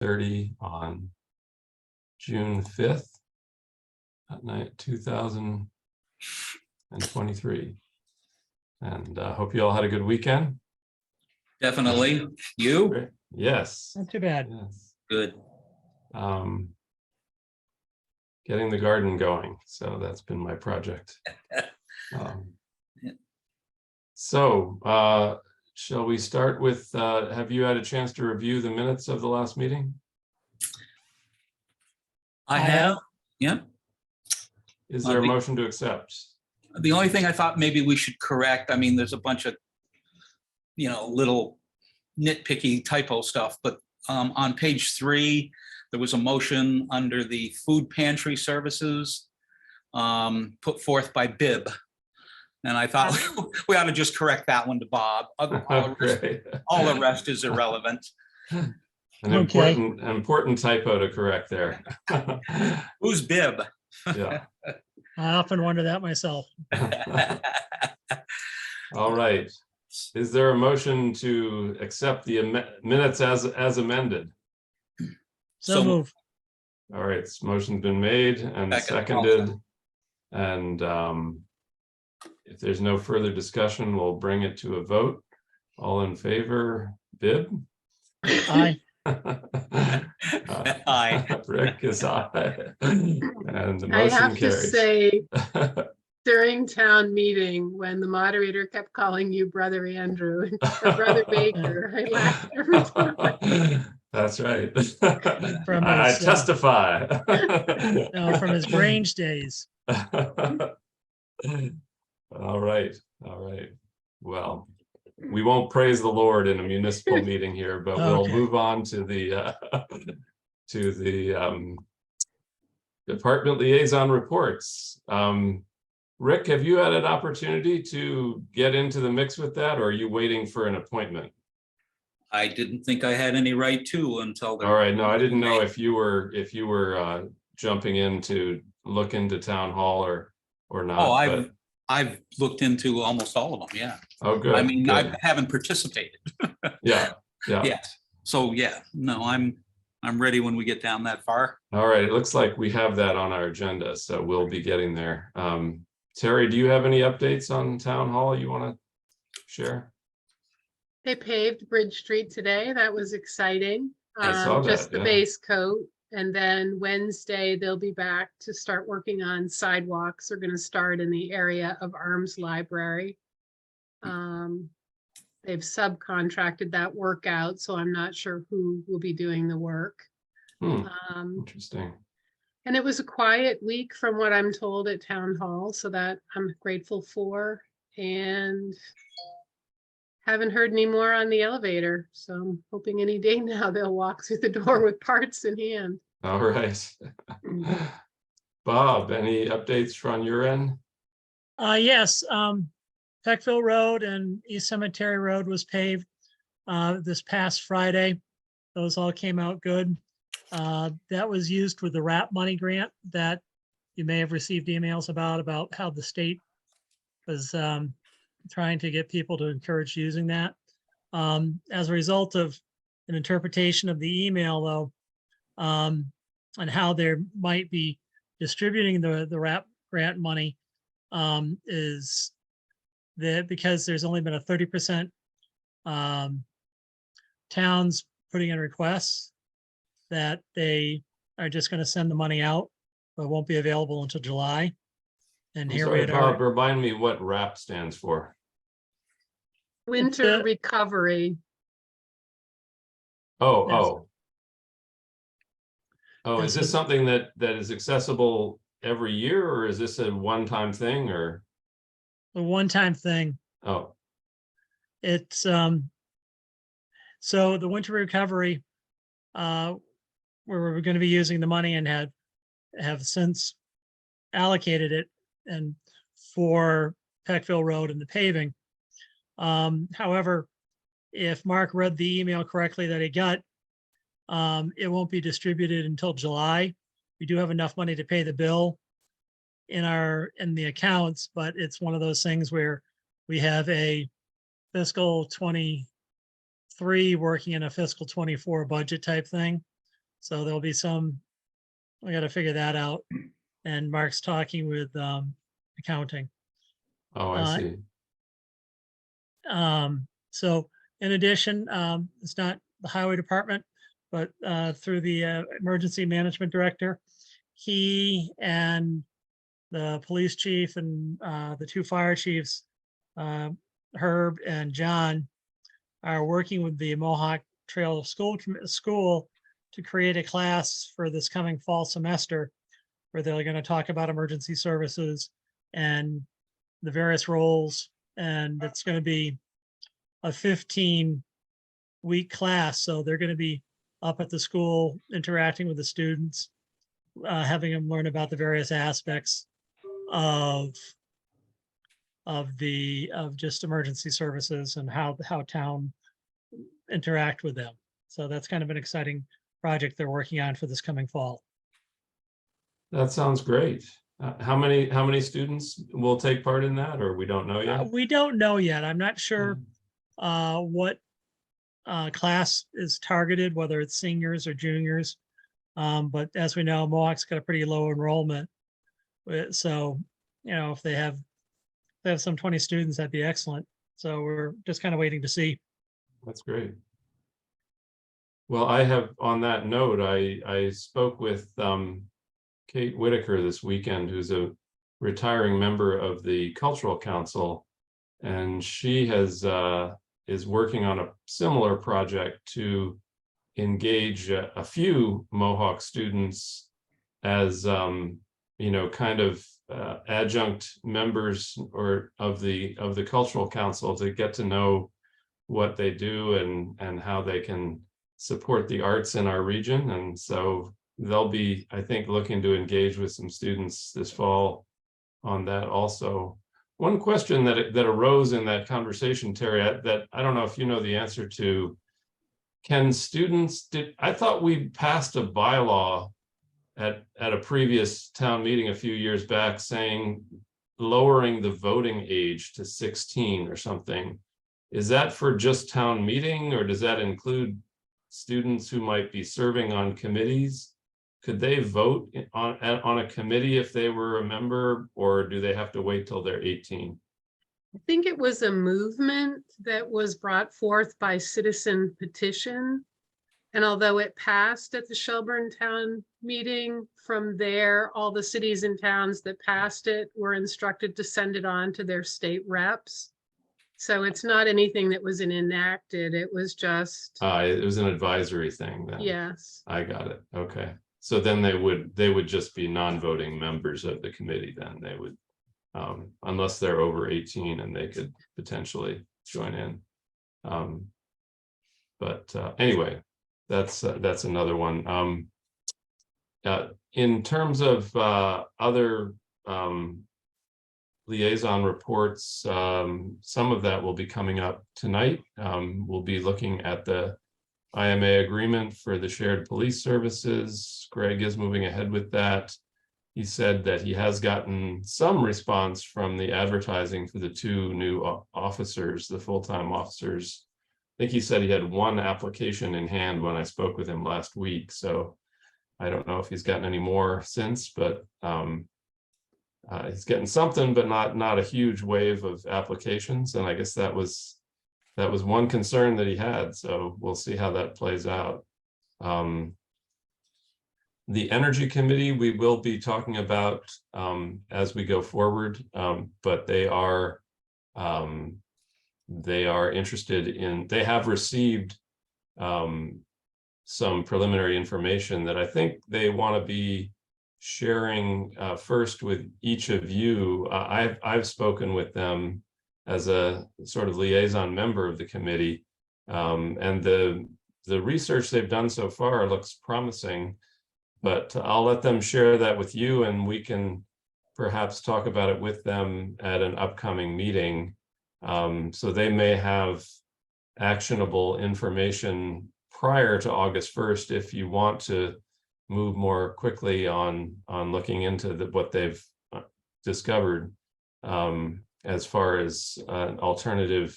30 on June 5th at night 2023. And hope you all had a good weekend. Definitely. You? Great. Yes. Not too bad. Yes. Good. Getting the garden going. So that's been my project. So shall we start with, have you had a chance to review the minutes of the last meeting? I have. Yeah. Is there a motion to accept? The only thing I thought maybe we should correct, I mean, there's a bunch of, little nitpicky typo stuff, but on page 3, there was a motion under the food pantry services put forth by Bib. And I thought we ought to just correct that one to Bob. All the rest is irrelevant. An important typo to correct there. Who's Bib? Yeah. I often wonder that myself. All right. Is there a motion to accept the minutes as amended? So move. All right. This motion's been made and seconded. And if there's no further discussion, we'll bring it to a vote. All in favor, Bib? Aye. Aye. Rick is aye. And the motion I have carries. to say, during town meeting, when the moderator kept calling you Brother Andrew or Brother Baker, I laughed every time. That's right. From I his, testify. No, from his Grange days. All right. All right. Well, we won't praise the Lord in a municipal meeting here, but we'll Okay. move on to the department liaison reports. Rick, have you had an opportunity to get into the mix with that, or are you waiting for an appointment? I didn't think I had any right to until. All right. No, I didn't know if you were jumping in to look into town hall or not. Oh, I've looked into almost all of them. Yeah. Oh, good. I mean, good. I haven't participated. Yeah. Yes. So yeah, no, I'm ready when we get down that far. All right. It looks like we have that on our agenda, so we'll be getting there. Terry, do you have any updates on town hall you want to share? They paved Bridge Street today. That was exciting. I saw that, Just the yeah. base coat. And then Wednesday, they'll be back to start working on sidewalks. They're going to start in the area of Arms Library. They've subcontracted that work out, so I'm not sure who will be doing the work. Interesting. And it was a quiet week from what I'm told at town hall, so that I'm grateful for. And haven't heard any more on the elevator, so I'm hoping any day now they'll walk through the door with parts in hand. All right. Bob, any updates from your end? Yes, Peckville Road and East Cemetery Road was paved this past Friday. Those all came out good. That was used with the RAP money grant that you may have received emails about how the state was trying to get people to encourage using that. As a result of an interpretation of the email, though, and how they might be distributing the RAP grant money, is that because there's only been a 30% towns putting in requests, that they are just going to send the money out, but won't be available until July. And I'm here sorry, we Bob, are. remind me what RAP stands for. Winter the- recovery. Oh, And is so- this something that is accessible every year, or is this a one-time thing, or? A one-time thing. Oh, It's so the winter recovery, where we're going to be using the money and have since allocated it and for Peckville Road and the paving. However, if Mark read the email correctly that he got, it won't be distributed until July. We do have enough money to pay the bill in the accounts, but it's one of those things where we have a fiscal 23 working in a fiscal 24 budget type thing. So there'll be some, we got to figure that out. And Mark's talking with accounting. Oh, I Uh, see. So in addition, it's not the highway department, but through the emergency management director, he and the police chief and the two fire chiefs, Herb and John, are working with the Mohawk Trail School to create a class for this coming fall semester where they're going to talk about emergency services and the various roles. And it's going to be a 15-week class. So they're going to be up at the school interacting with the students, having them learn about the various aspects of just emergency services and how town interact with them. So that's kind of an exciting project they're working on for this coming fall. That sounds great. How many students will take part in that, or we don't know yet? We don't know yet. I'm not sure what class is targeted, whether it's seniors or juniors. But as we know, Mohawk's got a pretty low enrollment. So, if they have some 20 students, that'd be excellent. So we're just kind of waiting to see. That's great. Well, I have, on that note, I spoke with Kate Whitaker this weekend, who's a retiring member of the Cultural Council, and she is working on a similar project to engage a few Mohawk students as kind of adjunct members or of the Cultural Council to get to know what they do and how they can support the arts in our region. And so they'll be, I think, looking to engage with some students this fall on that also. One question that arose in that conversation, Terry, that I don't know if you know the answer to, can students, I thought we passed a bylaw at a previous town meeting a few years back saying lowering the voting age to 16 or something. Is that for just town meeting, or does that include students who might be serving on committees? Could they vote on a committee if they were a member, or do they have to wait till they're 18? I think it was a movement that was brought forth by citizen petition. And although it passed at the Shelburne town meeting, from there, all the cities and towns that passed it were instructed to send it on to their state reps. So it's not anything that was enacted. It was just. It was an advisory thing then. Yes. I got it. Okay. So then they would just be non-voting members of the committee then. They would, unless they're over 18 and they could potentially join in. But anyway, that's another one. In terms of other liaison reports, some of that will be coming up tonight. We'll be looking at the IMA agreement for the shared police services. Greg is moving ahead with that. He said that he has gotten some response from the advertising for the two new officers, the full-time officers. I think he said he had one application in hand when I spoke with him last week. So I don't know if he's gotten any more since, but he's getting something, but not a huge wave of applications. And I guess that was one concern that he had. So we'll see how that plays out. The Energy Committee, we will be talking about as we go forward, but they are interested in, they have received some preliminary information that I think they want to be sharing first with each of you. I've spoken with them as a sort of liaison member of the committee, and the research they've done so far looks promising, but I'll let them share that with you, and we can perhaps talk about it with them at an upcoming meeting. So they may have actionable information prior to August 1st if you want to move more quickly on looking into what they've discovered as far as an alternative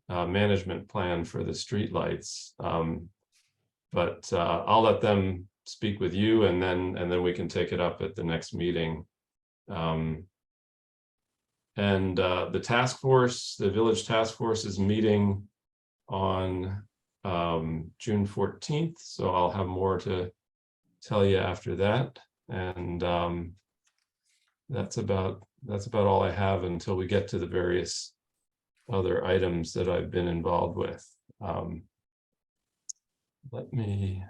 management plan for the streetlights. But I'll let them speak with you, and then we can take it up at the next meeting. And the task force, the village task force, is meeting on June 14th. So I'll have more to tell you after that. And that's about all I have until we get to the various other items that I've been involved with. Let me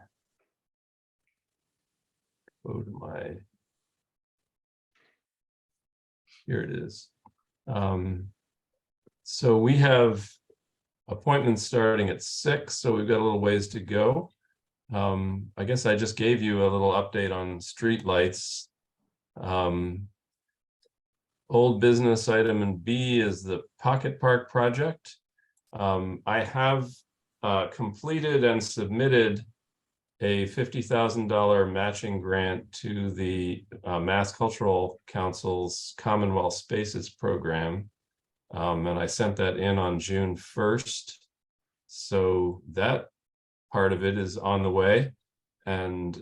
go to my, here it is. So we have appointments starting at 6, so we've got a little ways to go. I guess I just gave you a little update on street lights. Old business item and B is the Pocket Park project. I have completed and submitted a $50,000 matching grant to the Mass Cultural Council's Commonwealth Spaces program. And I sent that in on June 1st. So that part of it is on the way. And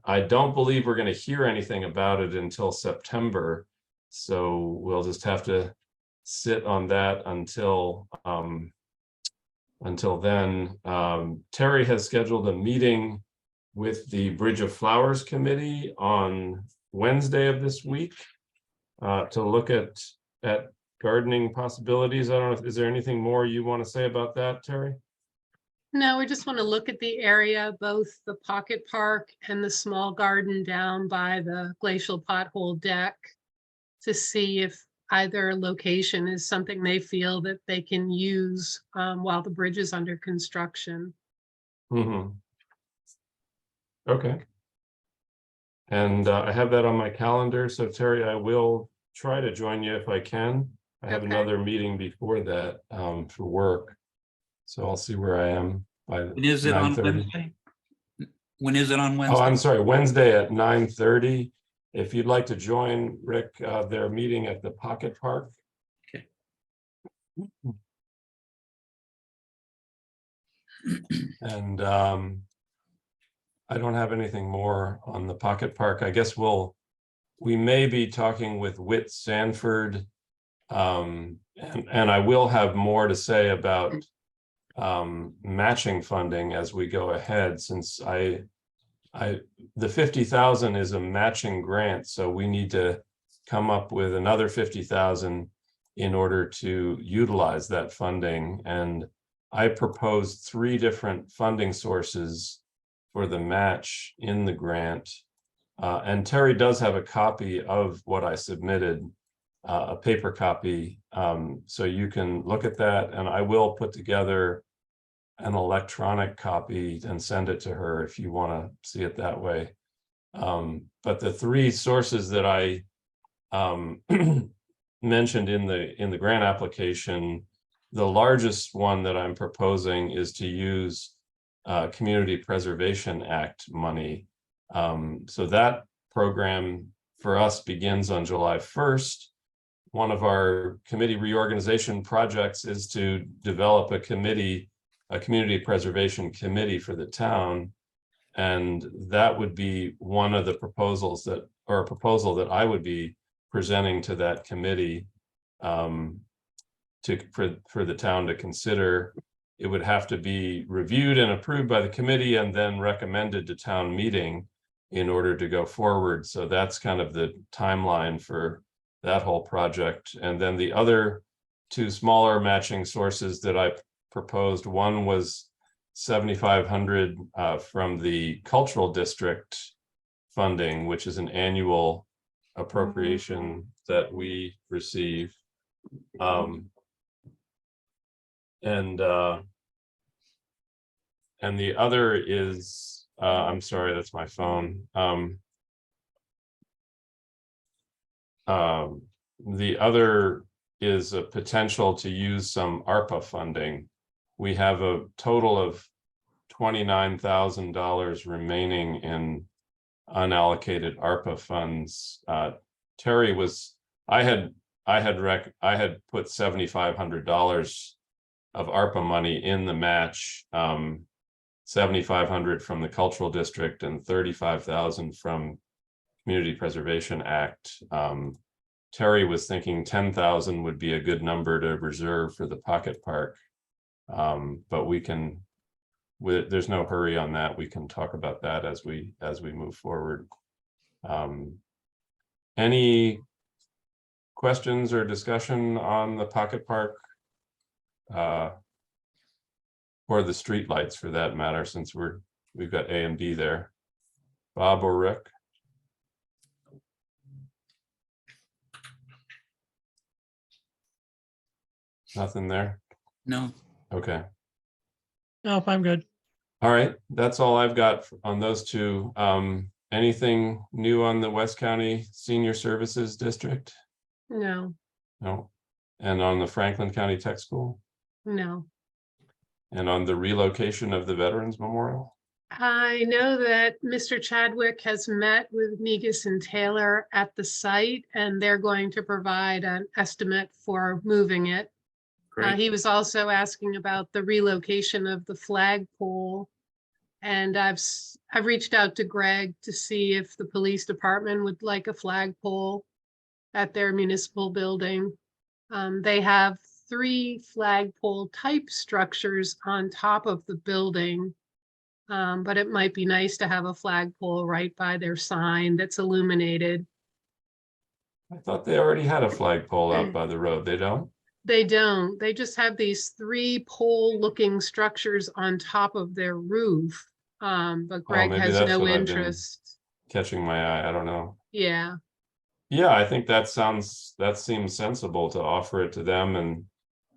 I don't believe we're going to hear anything about it until September. So we'll just have to sit on that until then. Terry has scheduled a meeting with the Bridge of Flowers Committee on Wednesday of this week to look at gardening possibilities. I don't know, is there anything more you want to say about that, Terry? No, we just want to look at the area, both the pocket park and the small garden down by the glacial pothole deck, to see if either location is something they feel that they can use while the bridge is under construction. Mm-hmm. Okay. And I have that on my calendar. So Terry, I will try to join you if I can. I have another meeting before that for work. So I'll see where I am by 9:30. When is it on Wednesday? When is it on Wednesday? Oh, I'm sorry, Wednesday at 9:30. If you'd like to join, Rick, their meeting at the Pocket Park. Okay. And I don't have anything more on the Pocket Park. I guess we may be talking with Whit Sanford, and I will have more to say about matching funding as we go ahead, since the 50,000 is a matching grant, so we need to come up with another 50,000 in order to utilize that funding. And I proposed 3 different funding sources for the match in the grant. And Terry does have a copy of what I submitted, a paper copy, so you can look at that, and I will put together an electronic copy and send it to her if you want to see it that way. But the 3 sources that I mentioned in the grant application, the largest one that I'm proposing is to use Community Preservation Act money. So that program for us begins on July 1st. One of our committee reorganization projects is to develop a community preservation committee for the town. And that would be one of the proposals a proposal that I would be presenting to that committee for the town to consider. It would have to be reviewed and approved by the committee and then recommended to town meeting in order to go forward. So that's kind of the timeline for that whole project. And then the other 2 smaller matching sources that I proposed, one was $7,500 from the cultural district funding, which is an annual appropriation that we receive. And the other is, I'm sorry, that's my phone. The other is a potential to use some ARPA funding. We have a total of $29,000 remaining in unallocated ARPA funds. Terry I had put $7,500 of ARPA money in the match 7,500 from the Cultural District and 35,000 from Community Preservation Act. Terry was thinking 10,000 would be a good number to reserve for the pocket park. But we can, there's no hurry on that. We can talk about that as we move forward. Any questions or discussion on the pocket park? Or the street lights for that matter, since we've got A and B there. Bob or Rick? Nothing there? No. Okay. Nope, I'm good. All right, that's all I've got on those two. Anything new on the West County Senior Services District? No, No. And on the Franklin County Tech School? no. And on the relocation of the Veterans Memorial? I know that Mr. Chadwick has met with Negus and Taylor at the site, and they're going to provide an estimate for moving it. Great. He was also asking about the relocation of the flagpole. And I've reached out to Greg to see if the police department would like a flagpole at their municipal building. They have 3 flagpole type structures on top of the building. But it might be nice to have a flagpole right by their sign that's illuminated. I thought they already had a flagpole out by the road. They don't? They don't. They just have these 3 pole looking structures on top of their roof. But Greg maybe has that's no what I've been interest. Catching my eye. I don't know. Yeah. Yeah, I think that seems sensible to offer it to them. And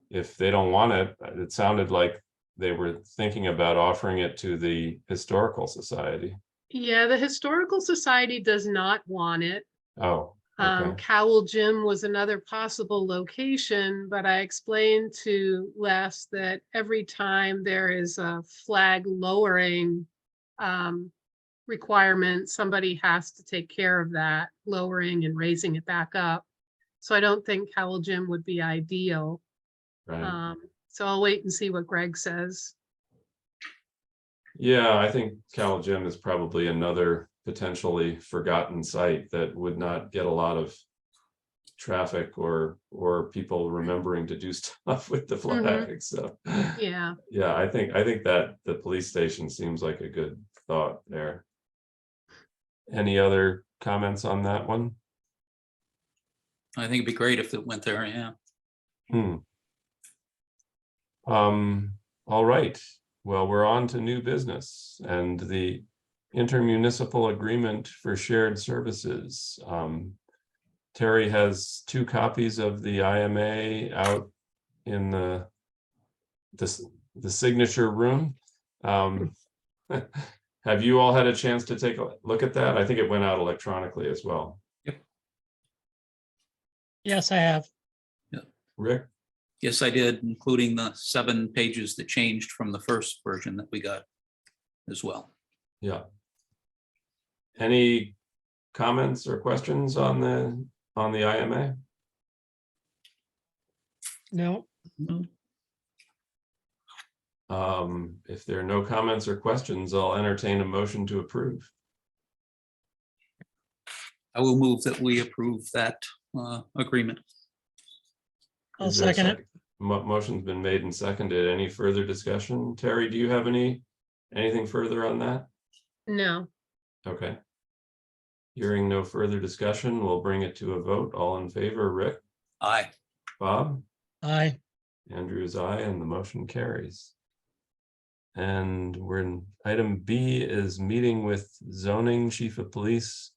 if they don't want it, it sounded like they were thinking about offering it to the Historical Society. Yeah, the Historical Society does not want it. Oh, okay. Cowell Gym was another possible location, but I explained to Les that every time there is a flag lowering requirement, somebody has to take care of that, lowering and raising it back up. So I don't think Cowell Gym would be ideal. Right. So I'll wait and see what Greg says. Yeah, I think Cal Gym is probably another potentially forgotten site that would not get a lot of traffic or people remembering to do stuff with the flag. So Yeah. yeah, I think that the police station seems like a good thought there. Any other comments on that one? I think it'd be great if it went there, yeah. All right. Well, we're on to new business and the intermunicipal agreement for shared services. Terry has 2 copies of the IMA out in the signature room. Have you all had a chance to take a look at that? I think it went out electronically as well. Yep. Yes, I have. Rick? Yes, I did, including the 7 pages that changed from the first version that we got as well. Yeah. Any comments or questions on the IMA? No, If there are no comments or questions, I'll entertain a motion to approve. I will move that we approve that agreement. I'll Is there a second it. Motion's been made and seconded. Any further discussion? Terry, do you have anything further on that? No. Okay. Hearing no further discussion, we'll bring it to a vote. All in favor, Rick? Aye. Bob? Aye. Andrew's aye, and the motion carries. And we're in item B is meeting with zoning, chief of police,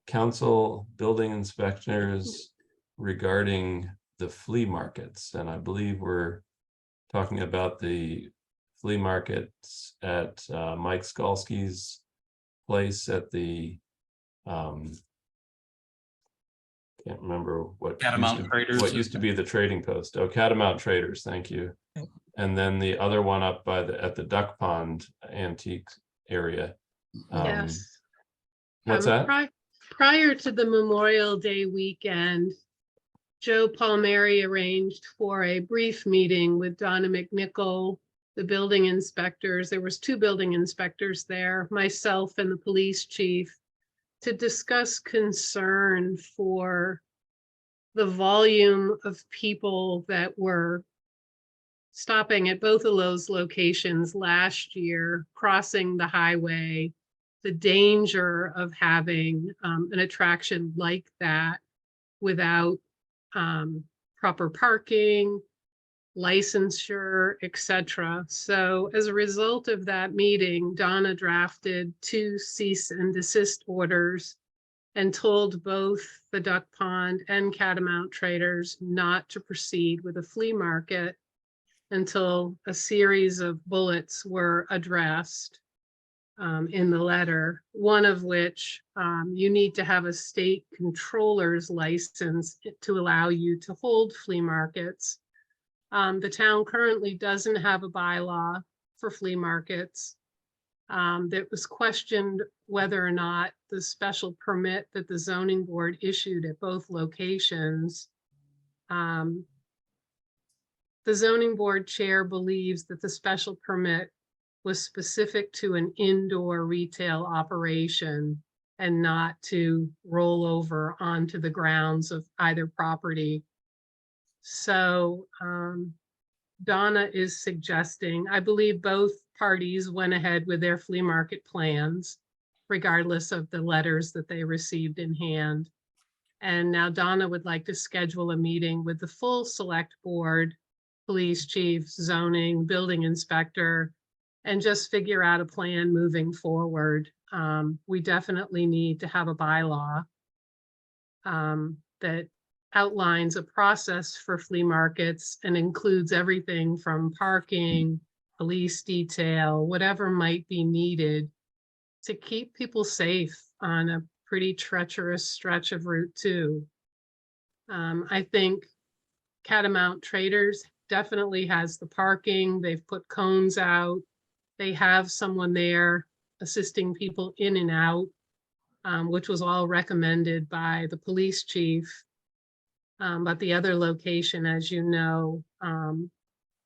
council, building inspectors regarding the flea markets. And I believe we're talking about the flea markets at Mike Skalski's place at the can't remember what Catamount Traders. What used to be the trading post. Oh, Catamount Traders, thank you. Yep. And then the other one up by at the Duck Pond antique area. Yes. What's that? Prior to the Memorial Day weekend, Joe Palmieri arranged for a brief meeting with Donna McNichol the building inspectors. There was 2 building inspectors there, myself and the police chief, to discuss concern for the volume of people that were stopping at both of those locations last year, crossing the highway, the danger of having an attraction like that without proper parking, licensure, etc. So as a result of that meeting, Donna drafted 2 cease and desist orders and told both the Duck Pond and Catamount traders not to proceed with a flea market until a series of bullets were addressed in the letter, one of which you need to have a state controller's license to allow you to hold flea markets. The town currently doesn't have a bylaw for flea markets. That was questioned whether or not the special permit that the zoning board issued at both locations. The zoning board chair believes that the special permit was specific to an indoor retail operation and not to roll over onto the grounds of either property. So Donna is suggesting, I believe both parties went ahead with their flea market plans, regardless of the letters that they received in hand. And now Donna would like to schedule a meeting with the full select board, police chief, zoning, building inspector, and just figure out a plan moving forward. We definitely need to have a bylaw that outlines a process for flea markets and includes everything from parking, police detail, whatever might be needed to keep people safe on a pretty treacherous stretch of Route 2. I think Catamount Traders definitely has the parking. They've put cones out. They have someone there assisting people in and out, which was all recommended by the police chief. But the other location, as you know,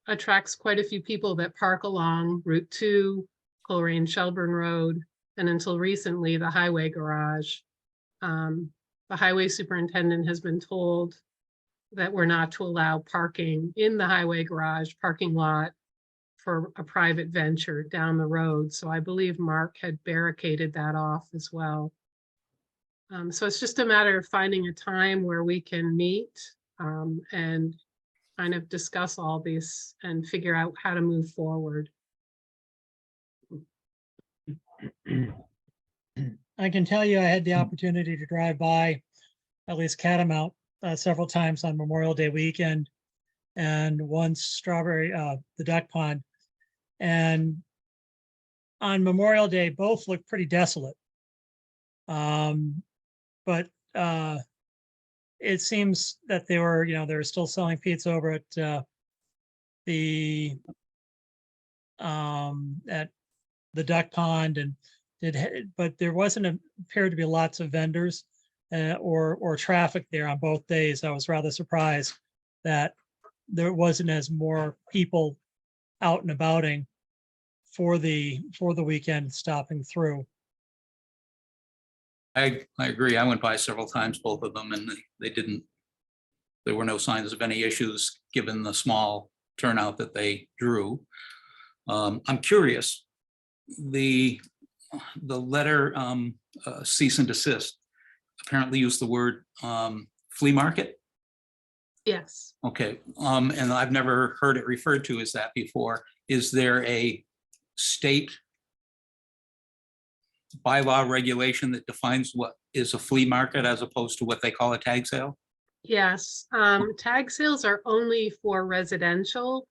attracts quite a few people that park along Route 2, Coleraine Shelburne Road, and until recently, the highway garage. The highway superintendent has been told that we're not to allow parking in the highway garage parking lot for a private venture down the road. So I believe Mark had barricaded that off as well. So it's just a matter of finding a time where we can meet and kind of discuss all this and figure out how to move forward. I can tell you I had the opportunity to drive by at least Catamount several times on Memorial Day weekend, and once Strawberry, the Duck Pond. And on Memorial Day, both looked pretty desolate. But it seems that they were, they were still selling pizza over at the Duck Pond, and but there appeared to be lots of vendors or traffic there on both days. I was rather surprised that there wasn't as more people out and abouting for the weekend stopping through. I agree. I went by several times, both of them, and there were no signs of any issues given the small turnout that they drew. I'm curious, the letter cease and desist apparently used the word flea market. Yes. Okay, and I've never heard it referred to as that before. Is there a state bylaw regulation that defines what is a flea market as opposed to what they call a tag sale? Yes, tag sales are only for residential.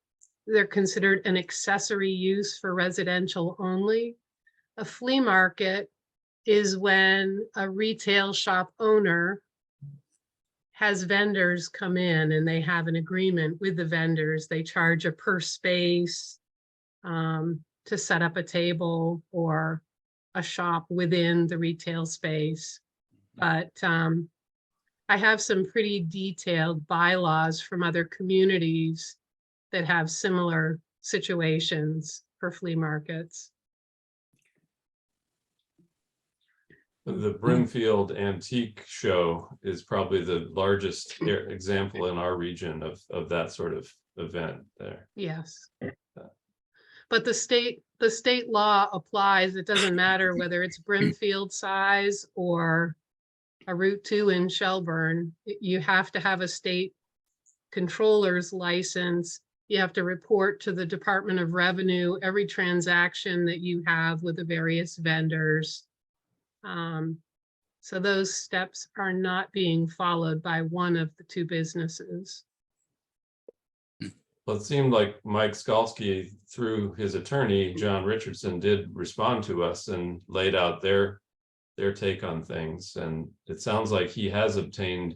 They're considered an accessory use for residential only. A flea market is when a retail shop owner has vendors come in and they have an agreement with the vendors. They charge a per space to set up a table or a shop within the retail space. But I have some pretty detailed bylaws from other communities that have similar situations for flea markets. The Brimfield Antique Show is probably the largest example in our region of that sort of event there. Yes. But the state law applies. It doesn't matter whether it's Brimfield size or a Route 2 in Shelburne. You have to have a state controller's license. You have to report to the Department of Revenue every transaction that you have with the various vendors. So those steps are not being followed by one of the two businesses. Well, it seemed like Mike Skalsky, through his attorney, John Richardson, did respond to us and laid out their take on things. And it sounds like he has obtained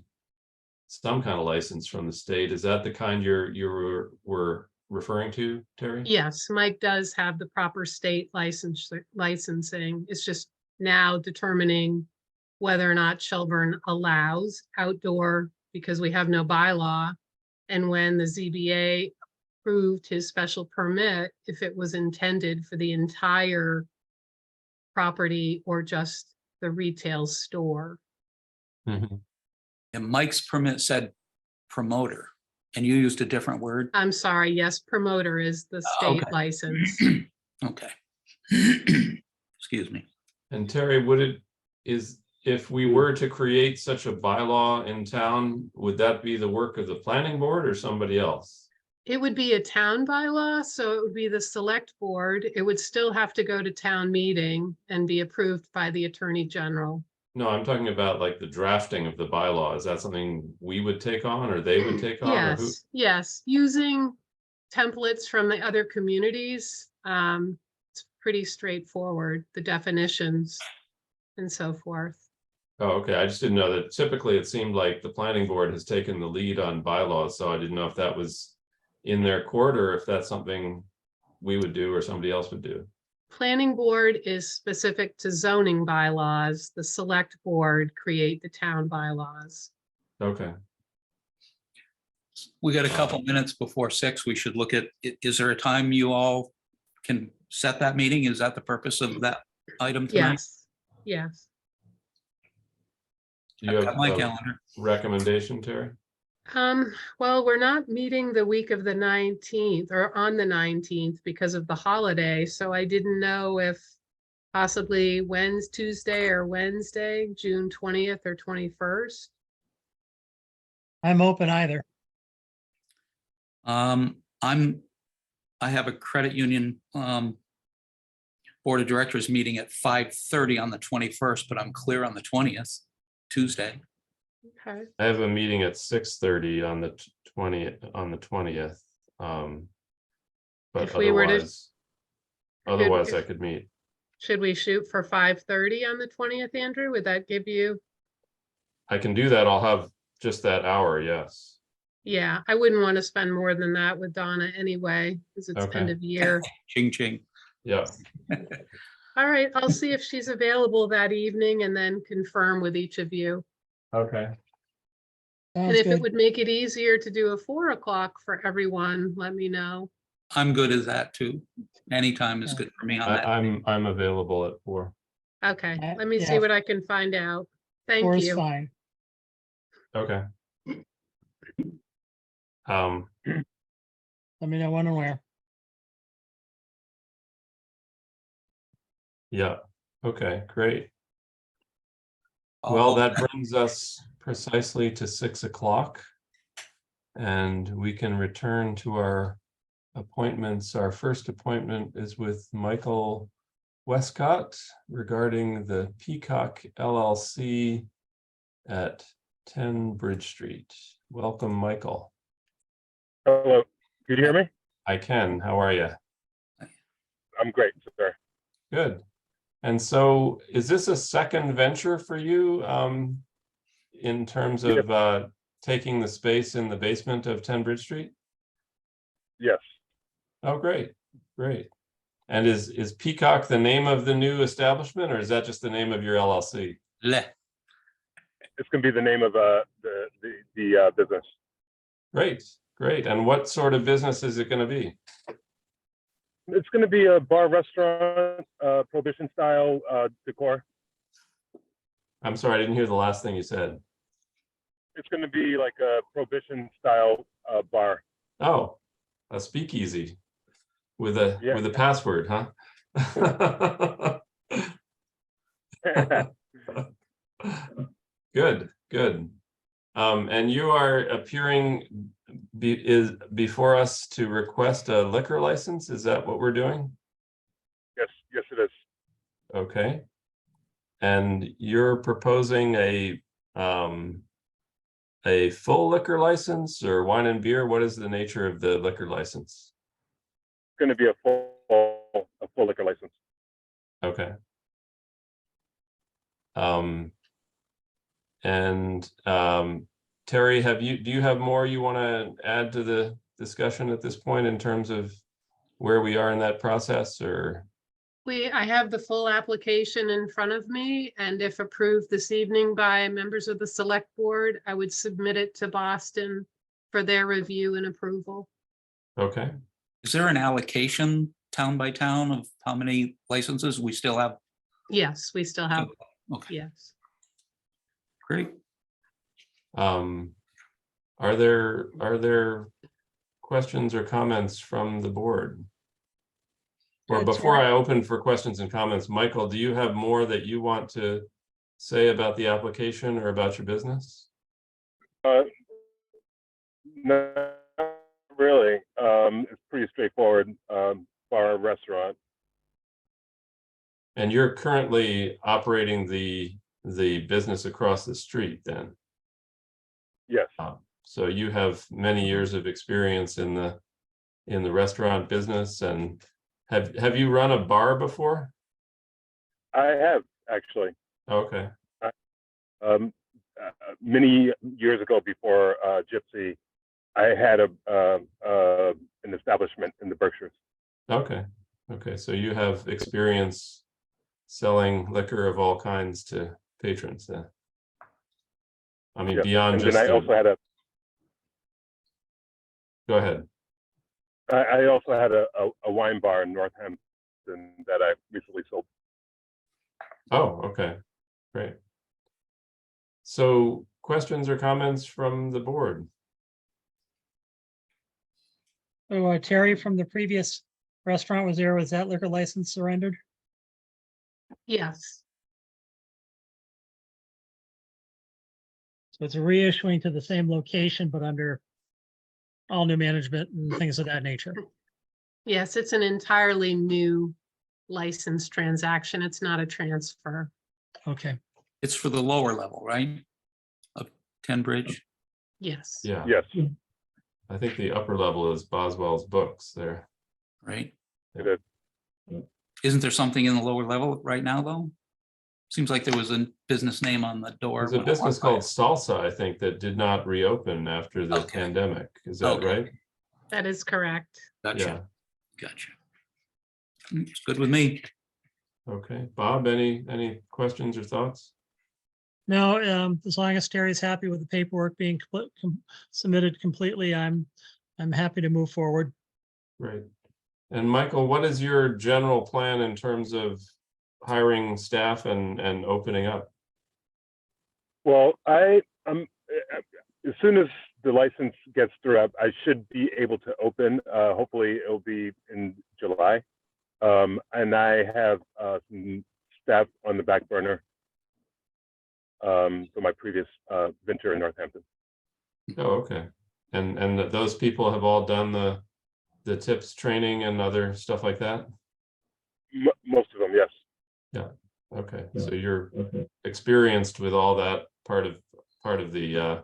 some kind of license from the state. Is that the kind you were referring to, Terry? Yes, Mike does have the proper state licensing. It's just now determining whether or not Shelburne allows outdoor, because we have no bylaw. And when the ZBA approved his special permit, if it was intended for the entire property or just the retail store. Mm-hmm. And Mike's permit said promoter, and you used a different word. I'm sorry, yes, promoter is the state Okay. license. Okay. Excuse me. And Terry, if we were to create such a bylaw in town, would that be the work of the planning board or somebody else? It would be a town bylaw, so it would be the select board. It would still have to go to town meeting and be approved by the Attorney General. No, I'm talking about like the drafting of the bylaw. Is that something we would take on or they would take on? Or who? Yes, using templates from the other communities. It's pretty straightforward, the definitions and so forth. Oh, okay. I just didn't know that. Typically, it seemed like the planning board has taken the lead on bylaws, so I didn't know if that was in their court or if that's something we would do or somebody else would do. Planning board is specific to zoning bylaws. The select board create the town bylaws. Okay. We got a couple minutes before 6. We should look at, is there a time you all can set that meeting? Is that the purpose of that item tonight? Yes. Do you I've have got my a calendar. recommendation, Terry? Well, we're not meeting the week of the 19th or on the 19th because of the holiday. So I didn't know if possibly Tuesday or Wednesday, June 20th or 21st. I'm open either. I have a credit union board of directors meeting at 5:30 on the 21st, but I'm clear on the 20th, Tuesday. Okay. I have a meeting at 6:30 on the 20th. But If we were to- otherwise I could meet. Should we shoot for 5:30 on the 20th, Andrew? Would that give you? I can do that. I'll have just that hour. Yes. Yeah, I wouldn't want to spend more than that with Donna anyway, because it's Okay. end of year. Ching, ching. Yeah. All right, I'll see if she's available that evening and then confirm with each of you. Okay. And Sounds if it good. would make it easier to do a 4 o'clock for everyone, let me know. I'm good as that too. Anytime is good for me on that. I'm available at 4. Okay, Yeah, let me see yeah. what I can find out. Or Thank is you. fine. Okay. Let me know when and where. Yeah. Okay, great. Well, that brings us precisely to 6 o'clock. And we can return to our appointments. Our first appointment is with Michael Westcott regarding the Peacock LLC at 10 Bridge Street. Welcome, Michael. Hello, can you hear me? I can. How are you? I'm great, sir. Good. And so is this a second venture for you in terms of taking the space in the basement of 10 Bridge Street? Yes, Oh, great, great. And is Peacock the name of the new establishment, or is that just the name of your LLC? Le. it's gonna be the name of the business. Great, great. And what sort of business is it going to be? It's going to be a bar restaurant, prohibition style decor. I'm sorry, I didn't hear the last thing you said. It's going to be like a prohibition style bar. Oh, a speakeasy with a Yeah. with a password, huh? Good, good. And you are appearing before us to request a liquor license. Is that what we're doing? Yes, yes, it is. Okay. And you're proposing a full liquor license or wine and beer? What is the nature of the liquor license? It's going to be a full liquor license. Okay. Terry, do you have more you want to add to the discussion at this point in terms of where we are in that process, or? I have the full application in front of me, and if approved this evening by members of the select board, I would submit it to Boston for their review and approval. Okay. Is there an allocation town by town of how many licenses we still have? Yes, we still have, Okay, yes. great. Are there questions or comments from the board? Or before I open for questions and comments, Michael, do you have more that you want to say about the application or about your business? Not really. It's pretty straightforward. Bar, restaurant. And you're currently operating the business across the street then? Yes. So you have many years of experience in the restaurant business, and have you run a bar before? I have actually. Okay. Many years ago, before Gypsy, I had an establishment in the Berkshires. Okay. Okay. So you have experience selling liquor of all kinds to patrons then? I mean, Yes. beyond And just. then I also had Go ahead. I also had a wine bar in Northampton that I recently sold. Oh, okay. Great. So questions or comments from the board? So Terry, from the previous restaurant was that liquor license surrendered? Yes, So it's reissuing to the same location, but under all new management and things of that nature. yes, it's an entirely new license transaction. It's not a transfer. Okay. It's for the lower level, right? Of 10 Bridge? Yes. Yeah. Yes, I think the upper level is Boswell's Books there. Right? it is. Isn't there something in the lower level right now, though? Seems like there was a business name on the door. There's a when I business walked by. called Salsa, I think, that did not reopen after the Okay. pandemic. Is that Okay. right? That is correct. Yeah. Gotcha. Gotcha. It's good with me. Okay. Bob, any questions or thoughts? No, as long as Terry's happy with the paperwork being submitted completely, I'm happy to move forward. Great. And Michael, what is your general plan in terms of hiring staff and opening up? Well, as soon as the license gets through, I should be able to open. Hopefully, it'll be in July. And I have some staff on the back burner for my previous venture in Northampton. Oh, okay. And those people have all done the tips training and other stuff like that? Most of them, yes. Okay, so you're experienced with all that part of the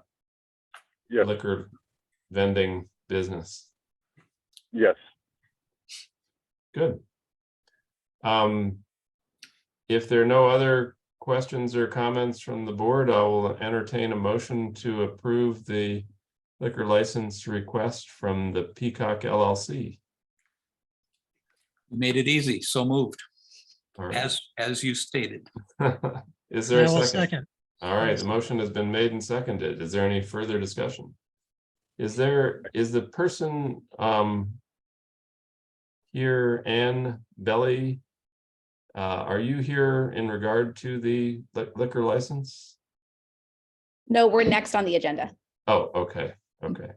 Yes. liquor vending business. Yes. Good. If there are no other questions or comments from the board, I will entertain a motion to approve the liquor license request from the Peacock LLC. You made it easy. So moved, All right. as you stated. Is there I a will second? second. All right, the motion has been made and seconded. Is there any further discussion? Is the person here Ann Belly. Are you here in regard to the liquor license? No, we're next on the agenda. Oh, okay, okay.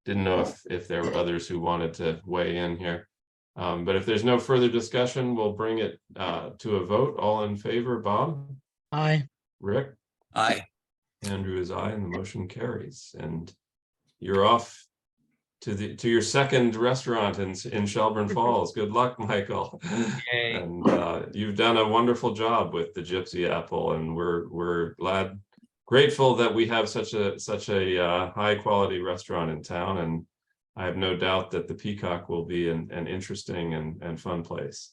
Didn't know if there were others who wanted to weigh in here. But if there's no further discussion, we'll bring it to a vote. All in favor, Bob? Aye. Rick? Aye. Andrew is aye, and the motion carries. And you're off to your second restaurant in Shelburne Falls. Good luck, Michael. Yay. And you've done a wonderful job with the Gypsy Apple, and we're grateful that we have such a high quality restaurant in town. And I have no doubt that the Peacock will be an interesting and fun place.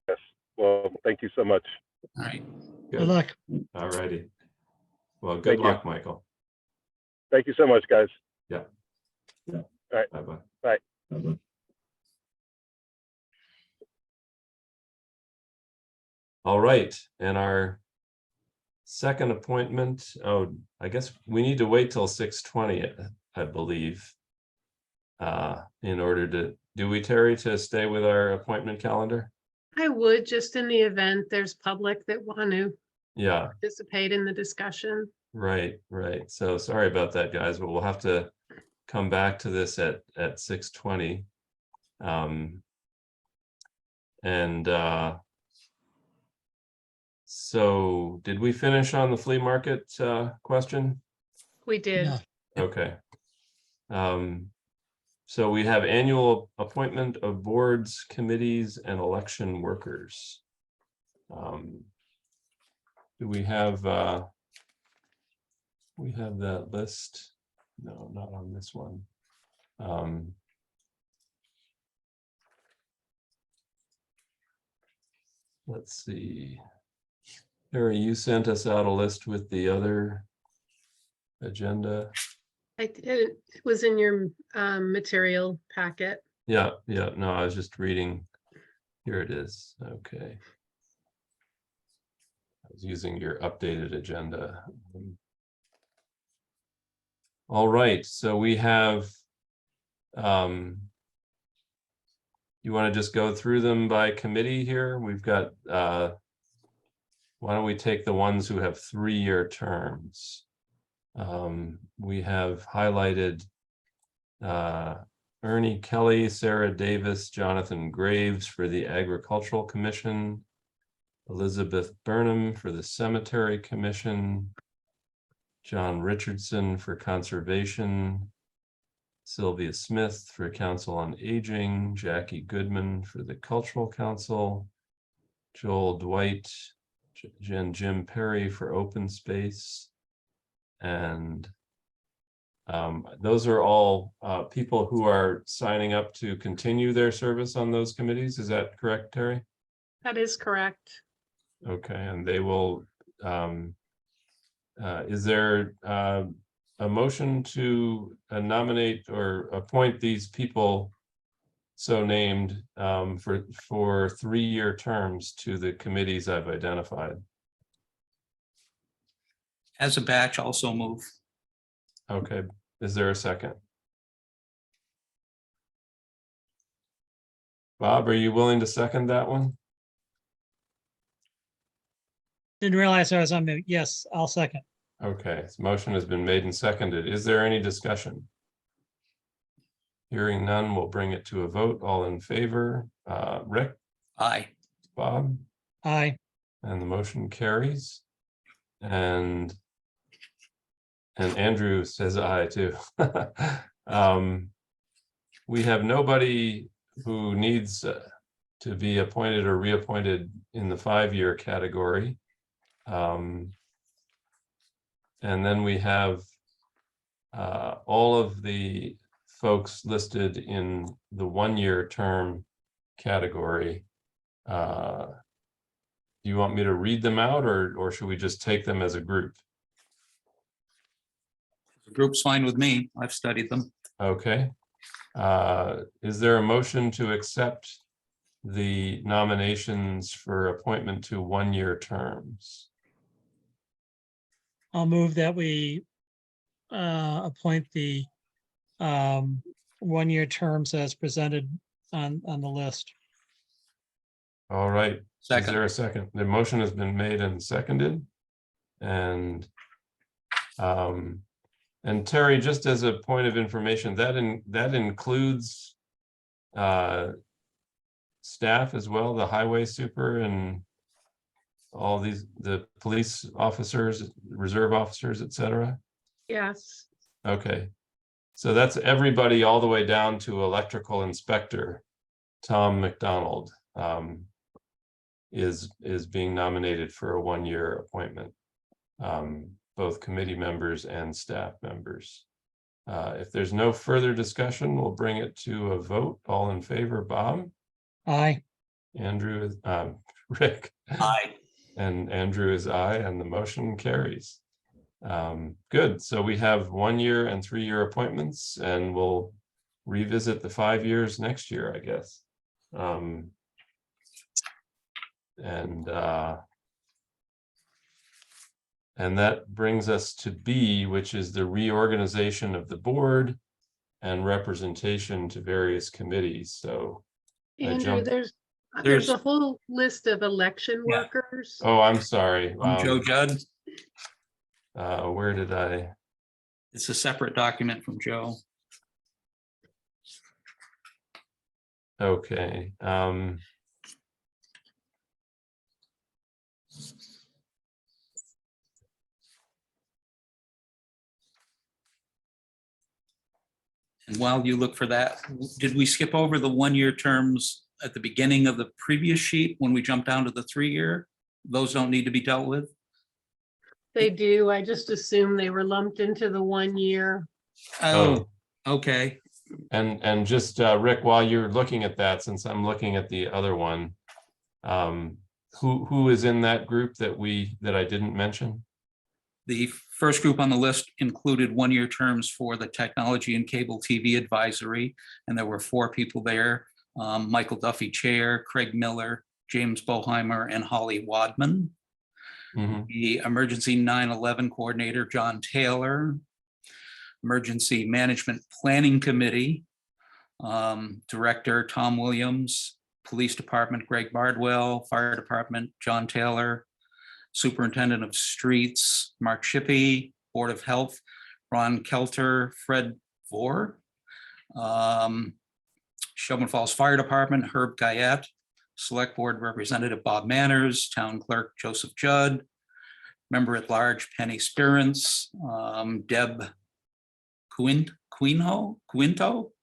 Yes. Well, thank you so much. All right. Good luck. All righty. Well, good Thank you. luck, Michael. Thank you so much, guys. Yeah. All right. Bye-bye. Bye. Bye-bye. All right, and our second appointment, oh, I guess we need to wait till 6:20, I believe. In order to, do we, Terry, to stay with our appointment calendar? I would, just in the event there's public that want to Yeah, participate in the discussion. right. So sorry about that, guys, but we'll have to come back to this at 6:20. So did we finish on the flea market question? We did. No. Okay. So we have annual appointment of boards, committees, and election workers. Do we have that list? No, not on this one. Let's see. Harry, you sent us out a list with the other agenda. I did. It was in your material packet. Yeah, no, I was just reading. Here it is. Okay. I was using your updated agenda. All right, so we have, you want to just go through them by committee here? We've got, why don't we take the ones who have 3-year terms? We have highlighted Ernie Kelly, Sarah Davis, Jonathan Graves for the Agricultural Commission, Elizabeth Burnham for the Cemetery Commission, John Richardson for Conservation, Sylvia Smith for Council on Aging, Jackie Goodman for the Cultural Council, Joel Dwight and Jim Perry for Open Space. And those are all people who are signing up to continue their service on those committees. Is that correct, Terry? That is correct. Okay, and they will, is there a motion to nominate or appoint these people so named for 3-year terms to the committees I've identified? As a batch, also move. Okay, is there a second? Bob, are you willing to second that one? Didn't realize I was on mute. Yes, I'll second. Okay, this motion has been made and seconded. Is there any discussion? Hearing none, we'll bring it to a vote. All in favor, Rick, Aye. Bob, Aye. and the motion carries. And Andrew says aye too. We have nobody who needs to be appointed or reappointed in the 5-year category. And then we have all of the folks listed in the 1-year term category. Do you want me to read them out, or should we just take them as a group? The group's fine with me. I've studied them. Okay. Is there a motion to accept the nominations for appointment to 1-year terms? I'll move that we appoint the 1-year terms as presented on the list. All right. Is Second. there a second? The motion has been made and seconded. And Terry, just as a point of information, that includes staff as well, the highway super and all the police officers, reserve officers, et cetera. Yes. Okay. So that's everybody all the way down to electrical inspector, Tom McDonald, is being nominated for a one-year appointment. Both committee members and staff members. If there's no further discussion, we'll bring it to a vote. All in favor, Bob? Aye. Andrew is, Rick? Aye. And Andrew is aye, and the motion carries. Good, so we have 1 year and 3 year appointments, and we'll revisit the 5 years next year, I guess. And that brings us to B, which is the reorganization of the board and representation to various committees. So Andrew, there's There's- a whole list of election Yeah. workers. oh, I'm sorry. Joe Judd. Where did I? It's a separate document from Joe. Okay. And while you look for that, did we skip over the 1 year terms at the beginning of the previous sheet when we jumped down to the 3 year? Those don't need to be dealt with? They do. I just assumed they were lumped into the 1 year. Oh, okay. And just Rick, while you're looking at that, since I'm looking at the other one, who is in that group that I didn't mention? The first group on the list included 1 year terms for the Technology and Cable TV Advisory, and there were 4 people there. Michael Duffy Chair, Craig Miller, James Boheimer, and Holly Wadman. Mhm. The Emergency 9/11 Coordinator, John Taylor. Emergency Management Planning Committee, Director, Tom Williams. Police Department, Greg Bardwell. Fire Department, John Taylor. Superintendent of Streets, Mark Shippey. Board of Health, Ron Kelter, Fred Vore. Shelburne Falls Fire Department, Herb Guyette. Select Board Representative Bob Manners, Town Clerk Joseph Judd. Member at Large Penny Spirance, Deb Quinto,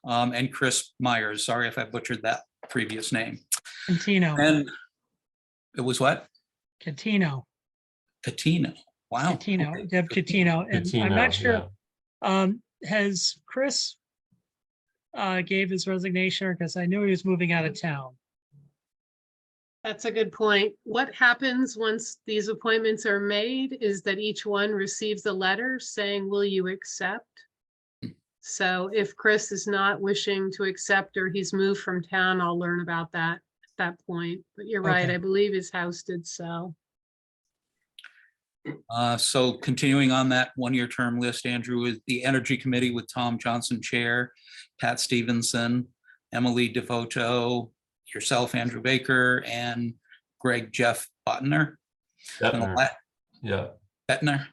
and Chris Myers. Sorry if I butchered that previous name. Catino. And it was what? Catino. Wow. Catino. Okay. Deb Catino. And I'm Catino, not sure. yeah. Has Chris gave his resignation, because I knew he was moving out of town. That's a good point. What happens once these appointments are made is that each one receives a letter saying, will you accept? So if Chris is not wishing to accept or he's moved from town, I'll learn about that at that point. But you're right, Okay. I believe his house did so. So continuing on that 1 year term list, Andrew, is the Energy Committee with Tom Johnson Chair, Pat Stevenson, Emily DeVoto, yourself, Andrew Baker, and Greg Jeff Botner. And the Bettner, la- yeah. Bettner.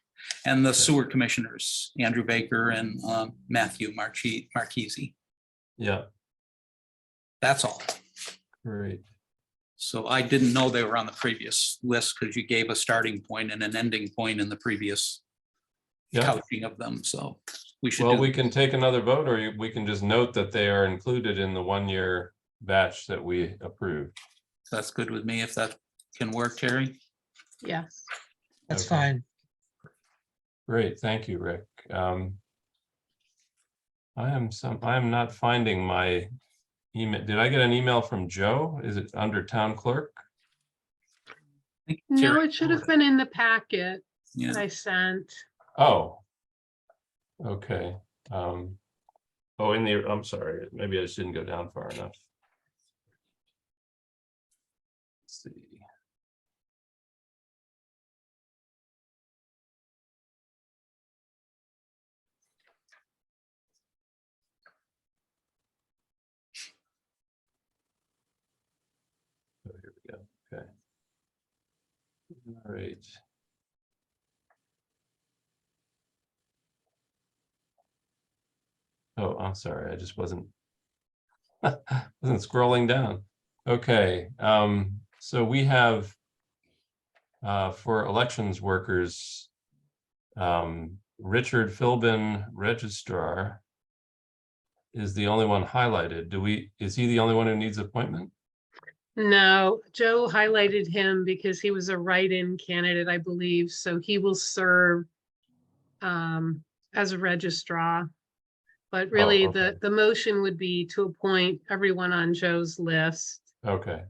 And the sewer commissioners, Andrew Baker and Matthew Marchese. Yeah, That's all. great. So I didn't know they were on the previous list because you gave a starting point and an ending point in the previous Yeah, couching of them. So we should. well, do- we can take another vote, or we can just note that they are included in the 1 year batch that we approved. That's good with me if that can work, Terry. Yes. That's Okay. fine. Great, thank you, Rick. I am not finding my email. Did I get an email from Joe? Is it under town clerk? I think No, Terry- it should have been in the packet that Yeah. I sent. Oh. Okay. Oh, I'm sorry, maybe I just didn't go down far enough. Let's see. All right. Oh, I'm sorry. I just wasn't scrolling down. Okay. So we have for elections workers, Richard Philbin, registrar, is the only one highlighted. Is he the only one who needs appointment? No, Joe highlighted him because he was a write-in candidate, I believe, so he will serve as a registrar. But really, okay. the motion would be to appoint everyone on Joe's list. Okay.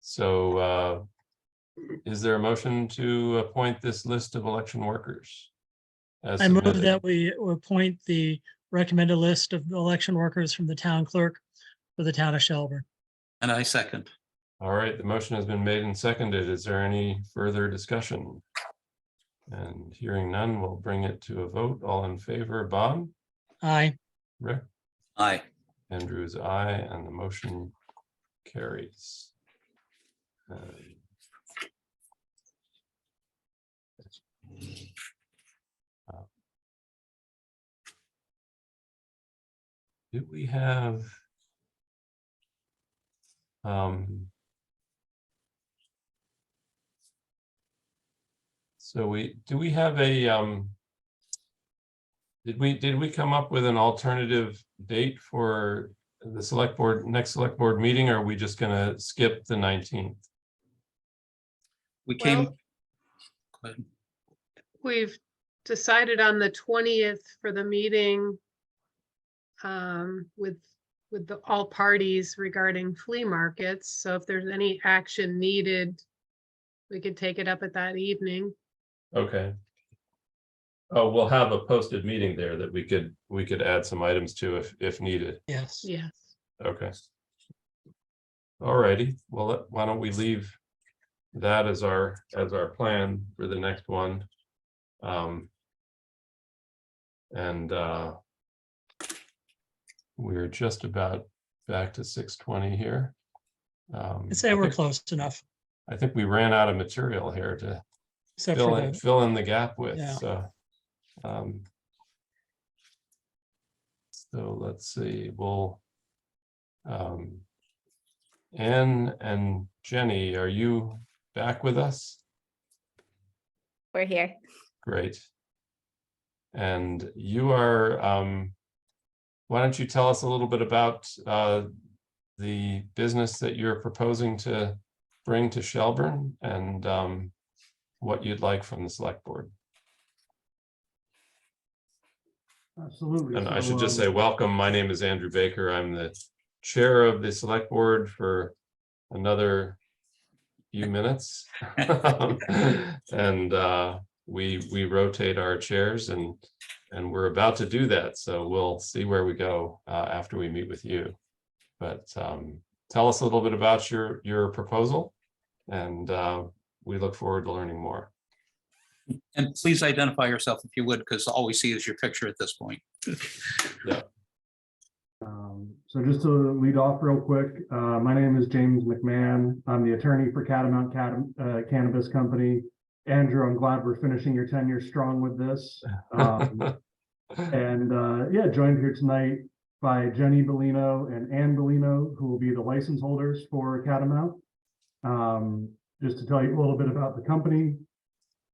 So is there a motion to appoint this list of election workers? As I move submitted? that we appoint the recommended list of election workers from the town clerk for the town of Shelburne. And I second. All right, the motion has been made and seconded. Is there any further discussion? And hearing none, we'll bring it to a vote. All in favor, Bob? Aye. Rick? Aye. Andrew's aye, and the motion carries. Do we have so do we have a did we come up with an alternative date for the next select board meeting, or are we just gonna skip the 19th? We came. Well, we've decided on the 20th for the meeting with all parties regarding flea markets. So if there's any action needed, we could take it up at that evening. Okay. Oh, we'll have a posted meeting there that we could add some items to if needed. Yes. Yes. Okay. All righty. Well, why don't we leave that as our plan for the next one. We're just about back to 6:20 here. I'd say we're close enough, I think we ran out of material here to except for the, fill in the gap with. Yeah. So let's see, we'll Anne and Jenny, are you back with us? We're here. Great. And you are, why don't you tell us a little bit about the business that you're proposing to bring to Shelburne and what you'd like from the select board? Absolutely. And I So, should just say, welcome. My name is Andrew Baker. I'm the chair of the select board for another few minutes. And we rotate our chairs and we're about to do that. So we'll see where we go after we meet with you. But tell us a little bit about your proposal, and we look forward to learning more. And please identify yourself if you would, because all we see is your picture at this point. Yeah. So just to lead off real quick, my name is James McMahon. I'm the attorney for Catamount Cannabis Company. Andrew, I'm glad we're finishing your tenure strong with this. Yeah, joined here tonight by Jenny Bellino and Ann Bellino, who will be the license holders for Catamount. Just to tell you a little bit about the company.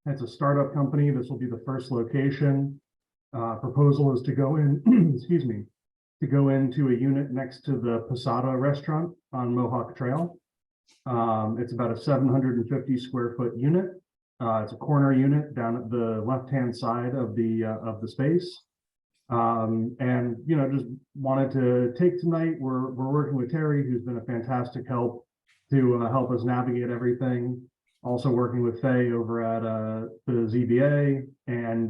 It's a startup company. This will be the first location. Proposal is to go in, excuse me, to go into a unit next to the Posada restaurant on Mohawk Trail. It's about a 750 square foot unit. It's a corner unit down at the left-hand side of the space. And just wanted to take tonight. We're working with Terry, who's been a fantastic help to help us navigate everything. Also working with Faye over at the ZBA and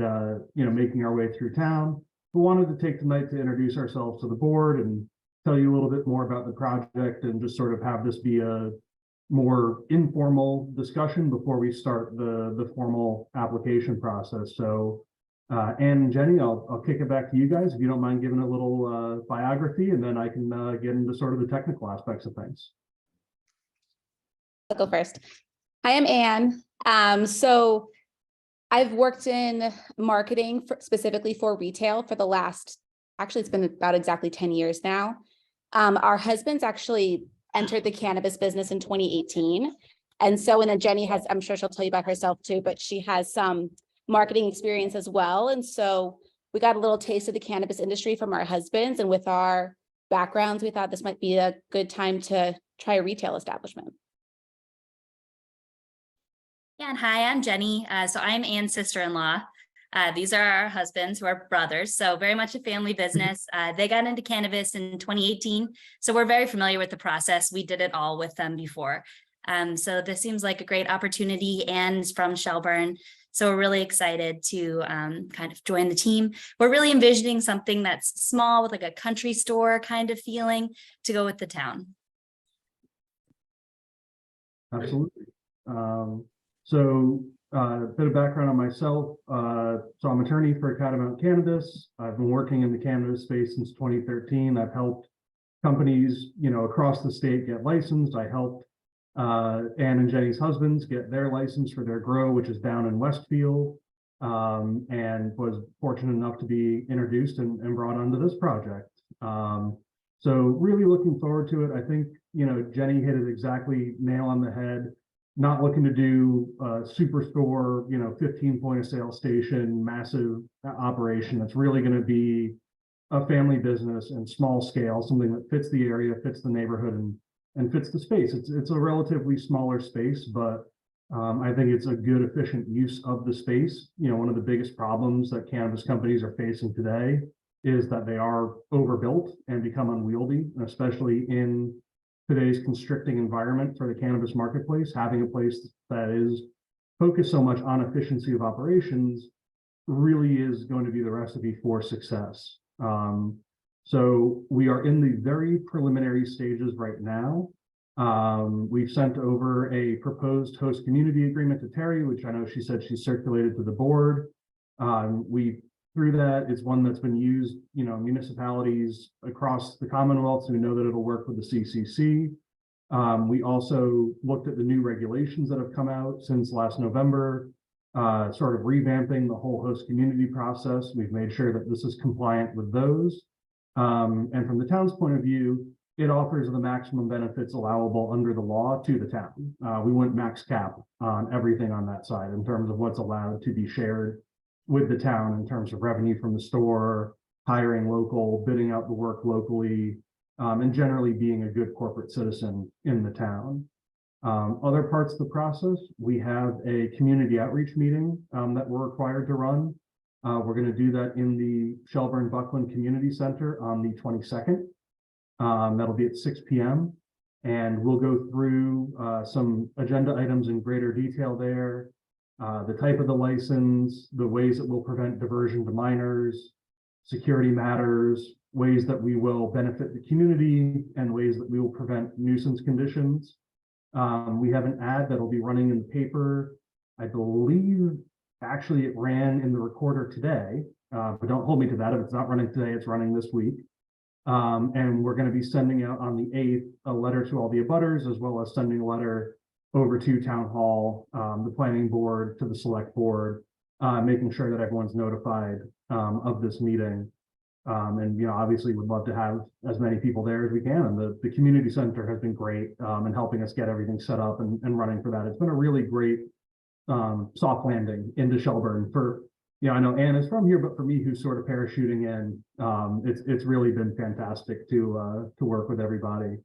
making our way through town. We wanted to take tonight to introduce ourselves to the board and tell you a little bit more about the project and just sort of have this be a more informal discussion before we start the formal application process. So Ann and Jenny, I'll kick it back to you guys if you don't mind giving a little biography, and then I can get into sort of the technical aspects of things. I'll go first. Hi, I'm Anne. So I've worked in marketing specifically for retail for the last, actually, it's been about exactly 10 years now. Our husbands actually entered the cannabis business in 2018. And so, and then Jenny has, I'm sure she'll tell you about herself too, but she has some marketing experience as well. And so we got a little taste of the cannabis industry from our husbands, and with our backgrounds, we thought this might be a good time to try a retail establishment. Yeah, and hi, I'm Jenny. So I'm Anne's sister-in-law. These are our husbands who are brothers, so very much a family business. They got into cannabis in 2018, so we're very familiar with the process. We did it all with them before. So this seems like a great opportunity. Anne's from Shelburne, so we're really excited to kind of join the team. We're really envisioning something that's small with like a country store kind of feeling to go with the town. Absolutely. So a bit of background on myself. So I'm attorney for Catamount Cannabis. I've been working in the cannabis space since 2013. I've helped companies, across the state get licensed. I helped Anne and Jenny's husbands get their license for their grow, which is down in Westfield, and was fortunate enough to be introduced and brought onto this project. So really looking forward to it. I think, Jenny hit it exactly nail on the head. Not looking to do a superstore, 15 point of sale station, massive operation. It's really going to be a family business and small scale, something that fits the area, fits the neighborhood, and fits the space. It's a relatively smaller space, but I think it's a good, efficient use of the space. One of the biggest problems that cannabis companies are facing today is that they are overbuilt and become unwieldy, especially in today's constricting environment for the cannabis marketplace. Having a place that is focused so much on efficiency of operations really is going to be the recipe for success. So we are in the very preliminary stages right now. We've sent over a proposed host community agreement to Terry, which I know she said she circulated to the board. Through that, it's one that's been used, municipalities across the Commonwealth, so we know that it'll work with the CCC. We also looked at the new regulations that have come out since last November, sort of revamping the whole host community process. We've made sure that this is compliant with those. And from the town's point of view, it offers the maximum benefits allowable under the law to the town. We went max cap on everything on that side in terms of what's allowed to be shared with the town in terms of revenue from the store, hiring local, bidding out the work locally, and generally being a good corporate citizen in the town. Other parts of the process, we have a community outreach meeting that we're required to run. We're going to do that in the Shelburne Buckland Community Center on the 22nd. That'll be at 6 p.m. And we'll go through some agenda items in greater detail there. The type of the license, the ways that will prevent diversion to minors, security matters, ways that we will benefit the community, and ways that we will prevent nuisance conditions. We have an ad that'll be running in the paper. I believe actually it ran in the recorder today, but don't hold me to that. If it's not running today, it's running this week. And we're going to be sending out on the 8th a letter to all the abutters, as well as sending a letter over to Town Hall, the planning board, to the select board, making sure that everyone's notified of this meeting. And obviously would love to have as many people there as we can. And the community center has been great in helping us get everything set up and running for that. It's been a really great soft landing into Shelburne for, I know Anne is from here, but for me, who's sort of parachuting in, it's really been fantastic to work with everybody.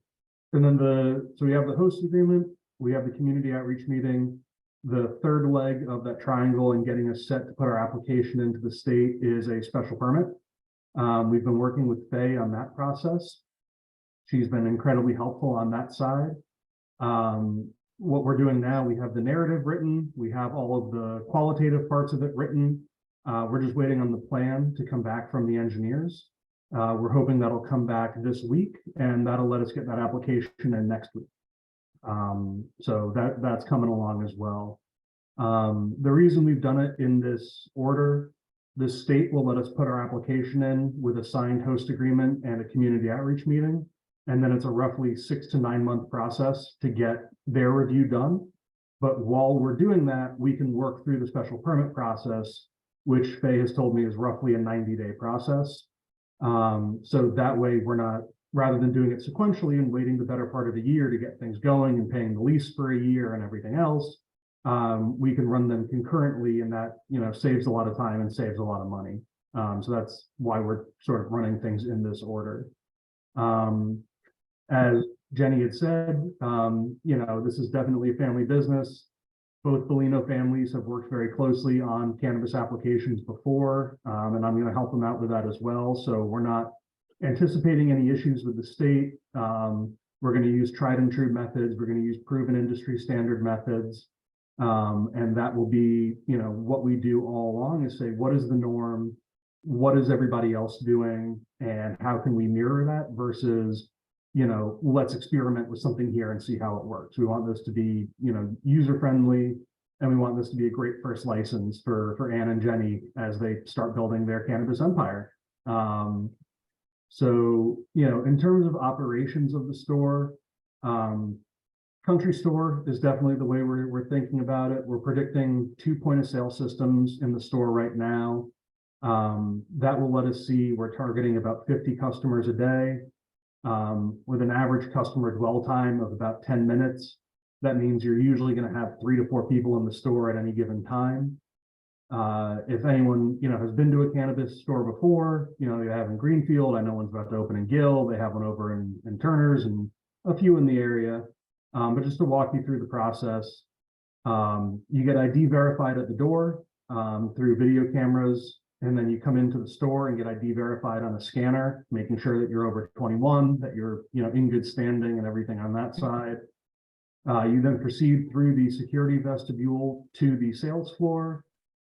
And then so we have the host agreement. We have the community outreach meeting. The third leg of that triangle and getting us set to put our application into the state is a special permit. We've been working with Faye on that process. She's been incredibly helpful on that side. What we're doing now, we have the narrative written. We have all of the qualitative parts of it written. We're just waiting on the plan to come back from the engineers. We're hoping that'll come back this week, and that'll let us get that application in next week. So that's coming along as well. The reason we've done it in this order, the state will let us put our application in with a signed host agreement and a community outreach meeting. And then it's a roughly 6 to 9 month process to get their review done. But while we're doing that, we can work through the special permit process, which Faye has told me is roughly a 90-day process. So that way we're not, rather than doing it sequentially and waiting the better part of a year to get things going and paying the lease for a year and everything else, we can run them concurrently, and that, saves a lot of time and saves a lot of money. So that's why we're sort of running things in this order. As Jenny had said, this is definitely a family business. Both Bellino families have worked very closely on cannabis applications before, and I'm going to help them out with that as well. So we're not anticipating any issues with the state. We're going to use tried and true methods. We're going to use proven industry standard methods. And that will be, what we do all along is say, what is the norm? What is everybody else doing? And how can we mirror that versus, let's experiment with something here and see how it works. We want this to be, user-friendly, and we want this to be a great first license for Ann and Jenny as they start building their cannabis empire. So, in terms of operations of the store, Country Store is definitely the way we're thinking about it. We're predicting 2 point-of-sale systems in the store right now. That will let us see we're targeting about 50 customers a day, with an average customer dwell time of about 10 minutes. That means you're usually going to have 3 to 4 people in the store at any given time. If anyone, has been to a cannabis store before, you have in Greenfield, I know one's about to open in Gill, they have one over in Turner's and a few in the area. But just to walk you through the process, you get ID verified at the door through video cameras, and then you come into the store and get ID verified on a scanner, making sure that you're over 21, that you're in good standing and everything on that side. You then proceed through the security vestibule to the sales floor,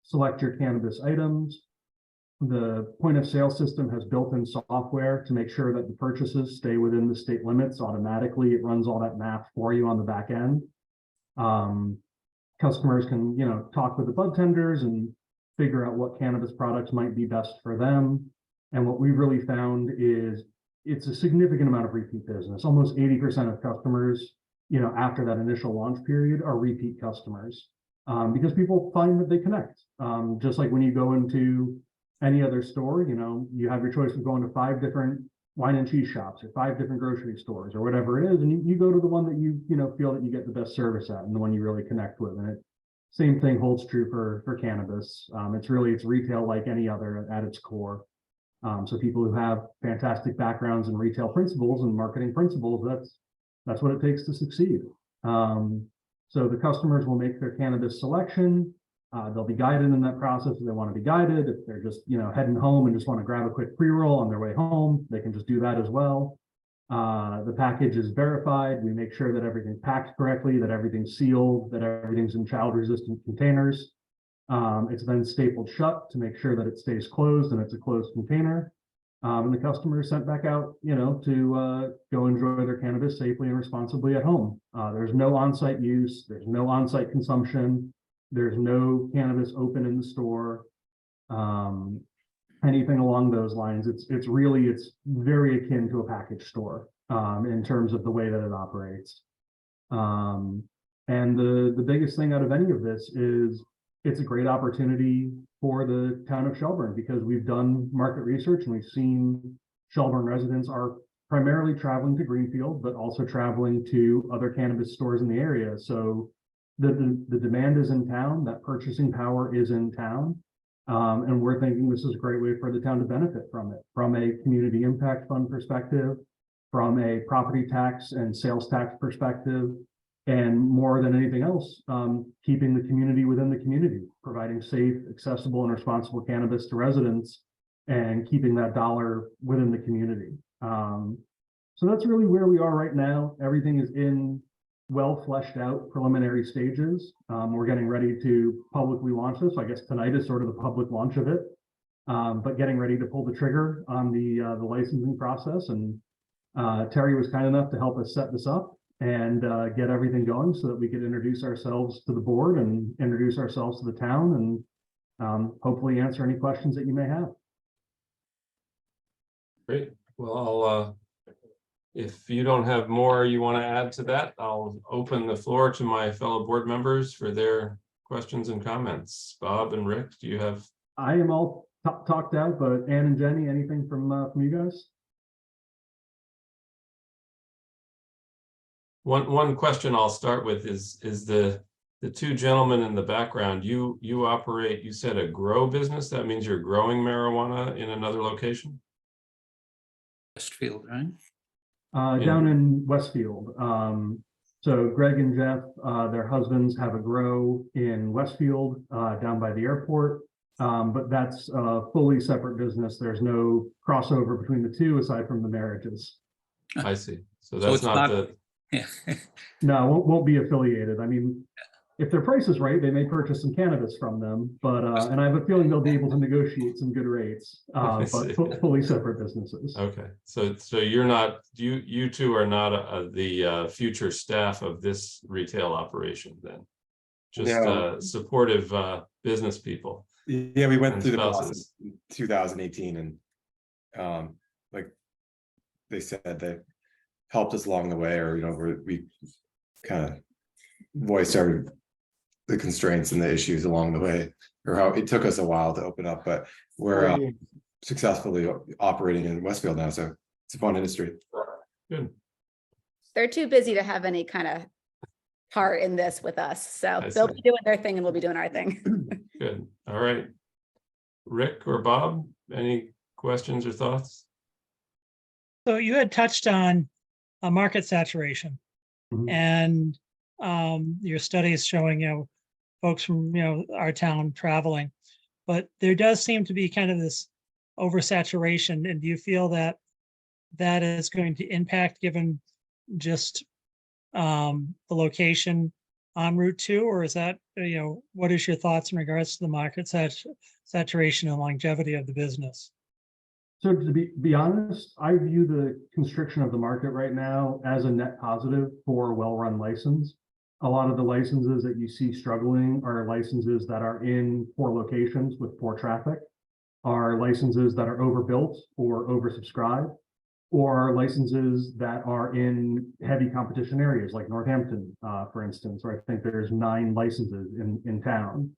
select your cannabis items. The point of sale system has built-in software to make sure that the purchases stay within the state limits automatically. It runs all that math for you on the back end. Customers can, talk with the bud tenders and figure out what cannabis products might be best for them. And what we've really found is it's a significant amount of repeat business. Almost 80% of customers, after that initial launch period are repeat customers, because people find that they connect. Just like when you go into any other store, you have your choice of going to 5 different wine and cheese shops or 5 different grocery stores or whatever it is. And you go to the one that you feel that you get the best service at and the one you really connect with. And same thing holds true for cannabis. It's retail like any other at its core. So people who have fantastic backgrounds in retail principles and marketing principles, that's what it takes to succeed. So the customers will make their cannabis selection. They'll be guided in that process if they want to be guided. If they're just, heading home and just want to grab a quick pre-roll on their way home, they can just do that as well. The package is verified. We make sure that everything's packed correctly, that everything's sealed, that everything's in child-resistant containers. It's then stapled shut to make sure that it stays closed and it's a closed container. And the customer is sent back out, to go enjoy their cannabis safely and responsibly at home. There's no on-site use. There's no on-site consumption. There's no cannabis open in the store. Anything along those lines. It's very akin to a package store in terms of the way that it operates. And the biggest thing out of any of this is it's a great opportunity for the town of Shelburne, because we've done market research and we've seen Shelburne residents are primarily traveling to Greenfield, but also traveling to other cannabis stores in the area. So the demand is in town, that purchasing power is in town. And we're thinking this is a great way for the town to benefit from it, from a community impact fund perspective, from a property tax and sales tax perspective, and more than anything else, keeping the community within the community, providing safe, accessible, and responsible cannabis to residents, and keeping that dollar within the community. So that's really where we are right now. Everything is in well fleshed out preliminary stages. We're getting ready to publicly launch this. I guess tonight is sort of the public launch of it, but getting ready to pull the trigger on the licensing process. And Terry was kind enough to help us set this up and get everything going so that we could introduce ourselves to the board and introduce ourselves to the town, and hopefully answer any questions that you may have. Great. Well, If you don't have more you want to add to that, I'll open the floor to my fellow board members for their questions and comments. Bob and Rick, do you have? I am all talked out, but Ann and Jenny, anything from you guys? One question I'll start with is the two gentlemen in the background, you operate, you said a grow business. That means you're growing marijuana in another location? Westfield, right? Down in Westfield. So Greg and Jeff, their husbands have a grow in Westfield, down by the airport. But that's a fully separate business. There's no crossover between the two aside from the marriages. I see. So So that's it's not not- the, Yeah. No, won't be affiliated. I mean, if their price is right, they may purchase some cannabis from them, but, and I have a feeling they'll be able to negotiate some good rates, I but see. fully separate businesses. okay. So you're not, you two are not the future staff of this retail operation then? Just No. supportive business people. Yeah, we went And through the spouses. process in 2018 and like they said, they helped us along the way, or we kind of voiced the constraints and the issues along the way, or how it took us a while to open up, but we're successfully operating in Westfield now, so it's a fun industry. Good. They're too busy to have any kind of part in this with us. So I they'll see. be doing their thing and we'll be doing our thing. Good. All right. Rick or Bob, any questions or thoughts? So you had touched on a market saturation Mhm. and your studies showing, folks from, our town traveling, but there does seem to be kind of this oversaturation. And do you feel that that is going to impact given just the location on Route 2, or is that, what is your thoughts in regards to the market saturation and longevity of the business? So to be honest, I view the constriction of the market right now as a net positive for a well-run license. A lot of the licenses that you see struggling are licenses that are in poor locations with poor traffic, are licenses that are overbuilt or oversubscribed, or licenses that are in heavy competition areas like Northampton, for instance, where I think there's 9 licenses in town.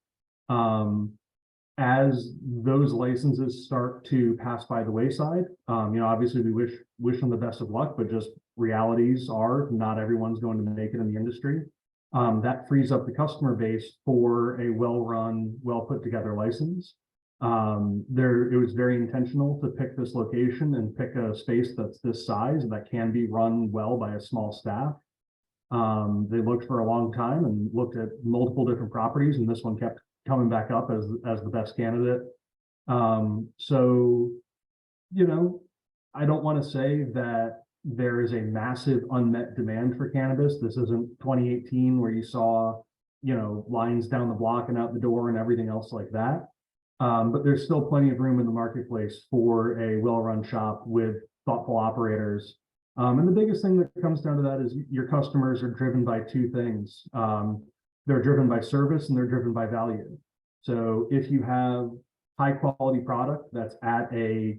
As those licenses start to pass by the wayside, obviously we wish them the best of luck, but just realities are not everyone's going to make it in the industry. That frees up the customer base for a well-run, well-put-together license. It was very intentional to pick this location and pick a space that's this size and that can be run well by a small staff. They looked for a long time and looked at multiple different properties, and this one kept coming back up as the best candidate. So, I don't want to say that there is a massive unmet demand for cannabis. This isn't 2018 where you saw, lines down the block and out the door and everything else like that. But there's still plenty of room in the marketplace for a well-run shop with thoughtful operators. And the biggest thing that comes down to that is your customers are driven by 2 things. They're driven by service and they're driven by value. So if you have high quality product that's at a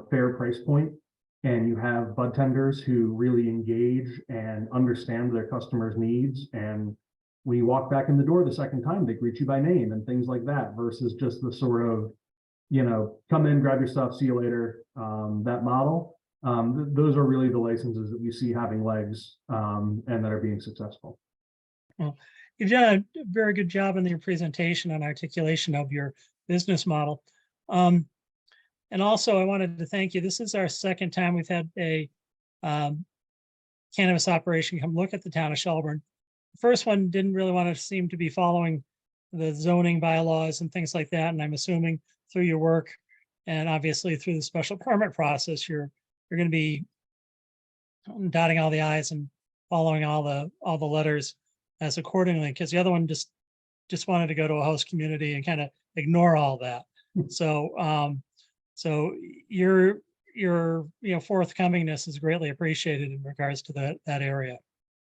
fair price point, and you have bud tenders who really engage and understand their customers' needs, and when you walk back in the door the second time, they greet you by name and things like that, versus just the sort of, come in, grab your stuff, see you later, that model. Those are really the licenses that we see having legs and that are being successful. Well, you've done a very good job in your presentation and articulation of your business model. And also I wanted to thank you. This is our second time we've had a cannabis operation come look at the town of Shelburne. The first one didn't really want to seem to be following the zoning bylaws and things like that. And I'm assuming through your work and obviously through the special permit process, you're going to be dotting all the I's and following all the letters as accordingly, because the other one just wanted to go to a host community and kind of ignore all that. So your forthcomingness is greatly appreciated in regards to that area.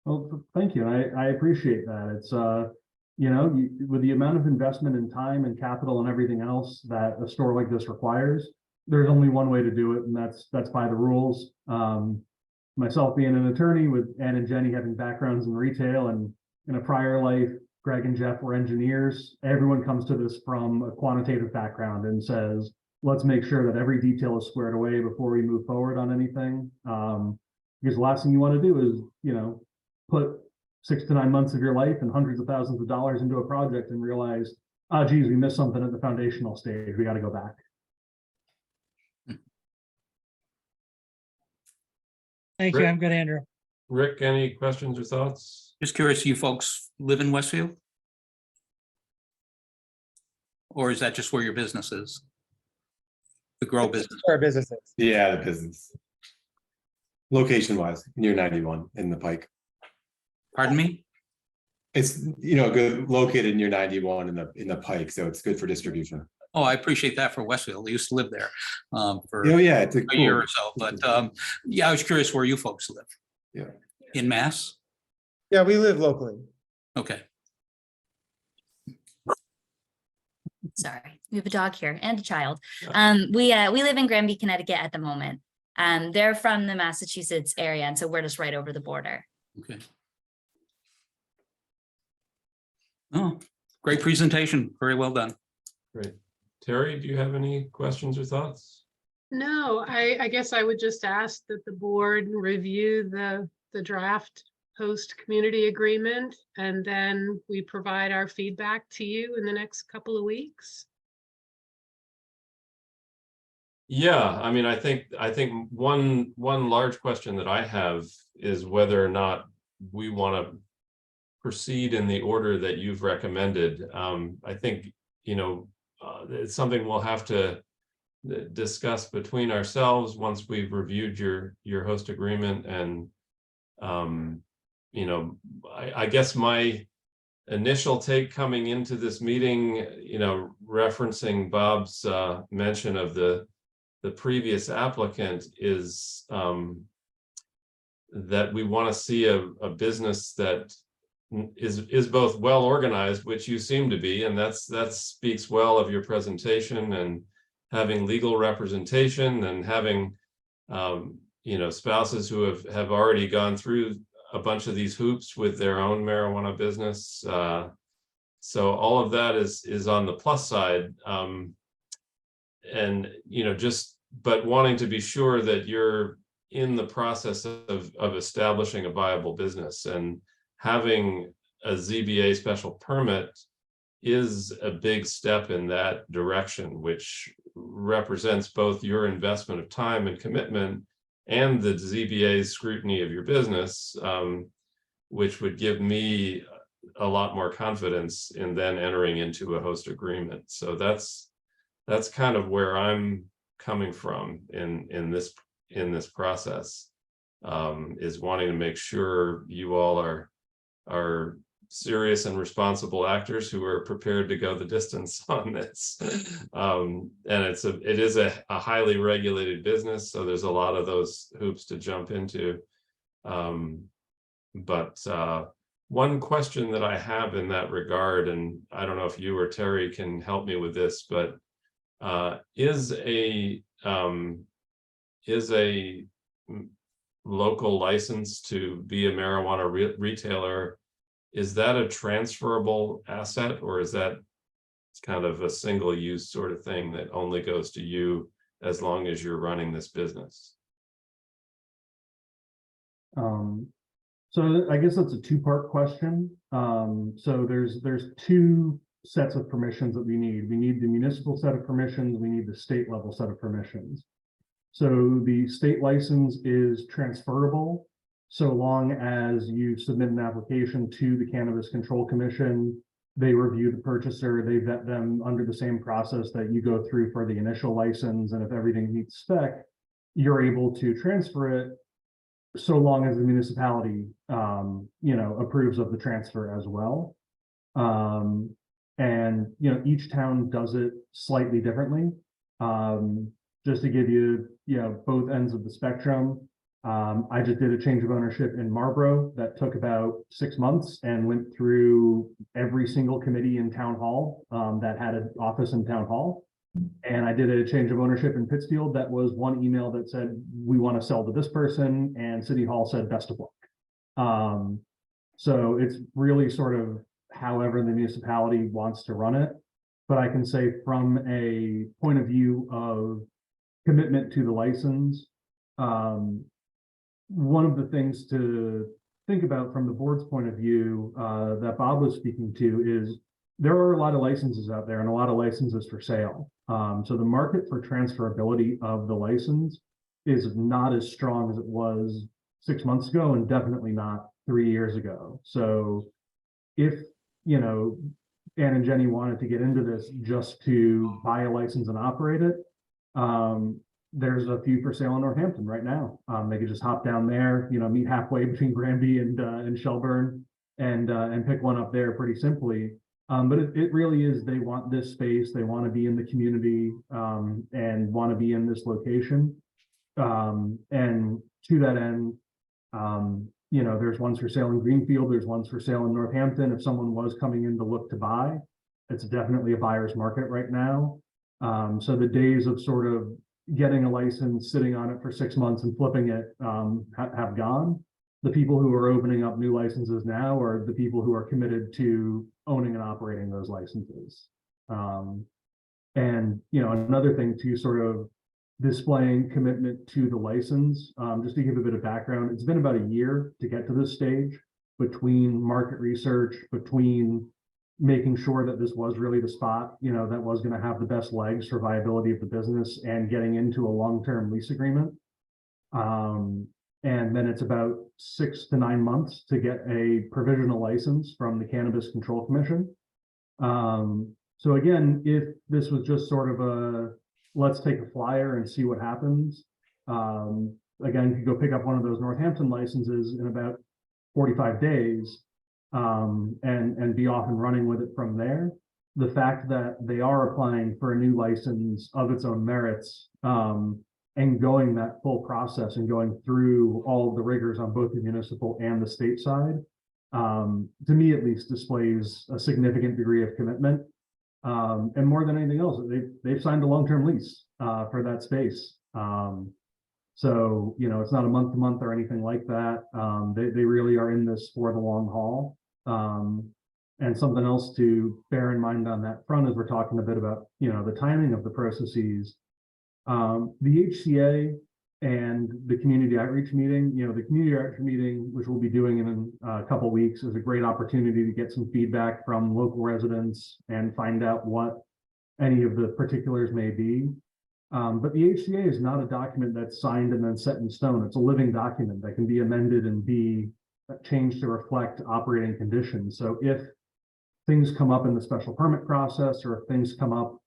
Well, thank you. I appreciate that. It's, with the amount of investment in time and capital and everything else that a store like this requires, there's only one way to do it, and that's by the rules. myself being an attorney with Ann and Jenny having backgrounds in retail, and in a prior life, Greg and Jeff were engineers. Everyone comes to this from a quantitative background and says, let's make sure that every detail is squared away before we move forward on anything. Because the last thing you want to do is, put 6 to 9 months of your life and hundreds of thousands of dollars into a project and realize, oh, geez, we missed something at the foundational stage. We got to go back. Thank you. Rick? I'm good, Andrew. Rick, any questions or thoughts? Just curious, you folks live in Westfield? Or is that just where your business is? The grow business? Our businesses. Yeah, the business. Location wise, near 91 in the Pike. Pardon me? It's, good, located near 91 in the Pike, so it's good for distribution. Oh, I appreciate that for Westfield. I used to live there for Oh, yeah, it's a year cool. or so, but yeah, I was curious where you folks live. Yeah. In Mass? Yeah, we live locally. Okay. Sorry, we have a dog here and a child. We live in Granby, Connecticut at the moment. They're from the Massachusetts area, and so we're just right over the border. Okay. Oh, great presentation. Very well done. Great. Terry, do you have any questions or thoughts? No, I guess I would just ask that the board review the draft host community agreement, and then we provide our feedback to you in the next couple of weeks. Yeah, I mean, I think one large question that I have is whether or not we want to proceed in the order that you've recommended. I think, it's something we'll have to discuss between ourselves once we've reviewed your host agreement. And, I guess my initial take coming into this meeting, referencing Bob's mention of the previous applicant is that we want to see a business that is both well organized, which you seem to be, and that speaks well of your presentation, and having legal representation, and having spouses who have already gone through a bunch of these hoops with their own marijuana business. So all of that is on the plus side. And but wanting to be sure that you're in the process of establishing a viable business, and having a ZBA special permit is a big step in that direction, which represents both your investment of time and commitment and the ZBA's scrutiny of your business, which would give me a lot more confidence in then entering into a host agreement. So that's kind of where I'm coming from in this process, is wanting to make sure you all are serious and responsible actors who are prepared to go the distance on this. And it is a highly regulated business, so there's a lot of those hoops to jump into. But one question that I have in that regard, and I don't know if you or Terry can help me with this, but is a local license to be a marijuana retailer, is that a transferable asset, or is that kind of a single use sort of thing that only goes to you as long as you're running this business? So I guess that's a two-part question. So there's two sets of permissions that we need. We need the municipal set of permissions. We need the state level set of permissions. So the state license is transferable so long as you submit an application to the Cannabis Control Commission. They review the purchaser, they vet them under the same process that you go through for the initial license. And if everything meets spec, you're able to transfer it so long as the municipality, approves of the transfer as well. And, each town does it slightly differently. Just to give you, both ends of the spectrum. I just did a change of ownership in Marlborough that took about 6 months and went through every single committee in town hall that had an office in town hall. And I did a change of ownership in Pittsfield. That was one email that said, we want to sell to this person, and City Hall said, best of luck. So it's really sort of however the municipality wants to run it. But I can say from a point of view of commitment to the license, one of the things to think about from the board's point of view that Bob was speaking to is there are a lot of licenses out there and a lot of licenses for sale. So the market for transferability of the license is not as strong as it was 6 months ago, and definitely not 3 years ago. So if, you know, Ann and Jenny wanted to get into this just to buy a license and operate it, there's a few for sale in Northampton right now. They could just hop down there, you know, meet halfway between Granby and Shelburne and pick one up there pretty simply. But it really is, they want this space, they want to be in the community and want to be in this location. And to that end, you know, there's ones for sale in Greenfield, there's ones for sale in Northampton. If someone was coming in to look to buy, it's definitely a buyer's market right now. So the days of sort of getting a license, sitting on it for 6 months and flipping it have gone. The people who are opening up new licenses now are the people who are committed to owning and operating those licenses. And, you know, another thing to sort of displaying commitment to the license, just to give a bit of background, it's been about a year to get to this stage between market research, between making sure that this was really the spot, you know, that was going to have the best legs for viability of the business, and getting into a long-term lease agreement. And then it's about 6 to 9 months to get a provisional license from the Cannabis Control Commission. So again, if this was just sort of a, let's take a flyer and see what happens. Again, you could go pick up one of those Northampton licenses in about 45 days and be off and running with it from there. The fact that they are applying for a new license of its own merits and going that full process and going through all of the rigors on both the municipal and the state side, to me at least, displays a significant degree of commitment. And more than anything else, they've signed a long-term lease for that space. So, you know, it's not a month to month or anything like that. They really are in this for the long haul. And something else to bear in mind on that front, as we're talking a bit about, you know, the timing of the processes, the HCA and the community outreach meeting, you know, the community outreach meeting, which we'll be doing in a couple of weeks, is a great opportunity to get some feedback from local residents and find out what any of the particulars may be. But the HCA is not a document that's signed and then set in stone. It's a living document that can be amended and be changed to reflect operating conditions. So if things come up in the special permit process, or if things come up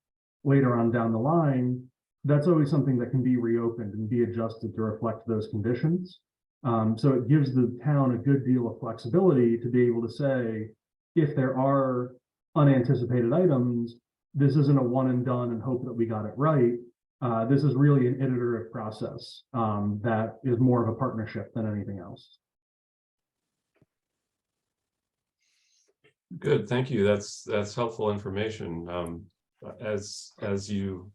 later on down the line, that's always something that can be reopened and be adjusted to reflect those conditions. So it gives the town a good deal of flexibility to be able to say, if there are unanticipated items, this isn't a one and done and hope that we got it right. This is really an iterative process that is more of a partnership than anything else. Good, thank you. That's helpful information. As you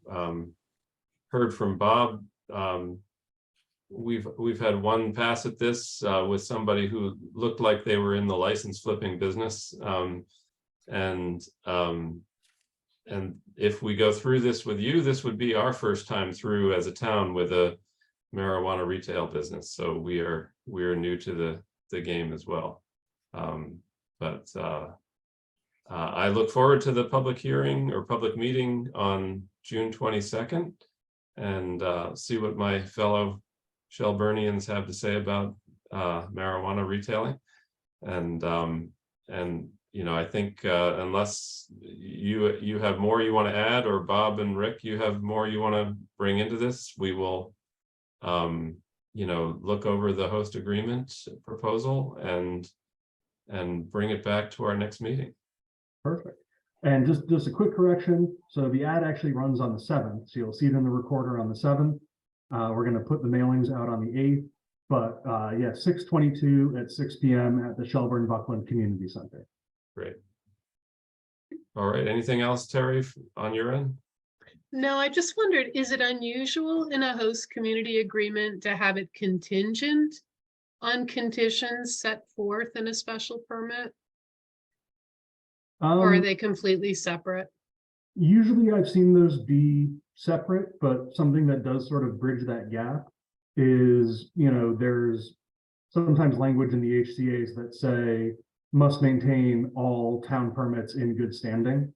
heard from Bob, we've had one pass at this with somebody who looked like they were in the license flipping business, and if we go through this with you, this would be our first time through as a town with a marijuana retail business. So we are new to the game as well. But I look forward to the public hearing or public meeting on June 22nd and see what my fellow Shelburnians have to say about marijuana retailing. And you know, I think unless you have more you want to add, or Bob and Rick, you have more you want to bring into this, we will you know, look over the host agreement proposal and bring it back to our next meeting. Perfect. And just a quick correction. So the ad actually runs on the 7th. So you'll see it in the recorder on the 7th. We're going to put the mailings out on the 8th. But yeah, 6/22 at 6 p.m. at the Shelburne Buckland Community Center. Great. All right. Anything else, Terry, on your end? No, I just wondered, is it unusual in a host community agreement to have it contingent on conditions set forth in a special permit? Or are they completely separate? Usually I've seen those be separate, but something that does sort of bridge that gap is, there's sometimes language in the HCA's that say must maintain all town permits in good standing.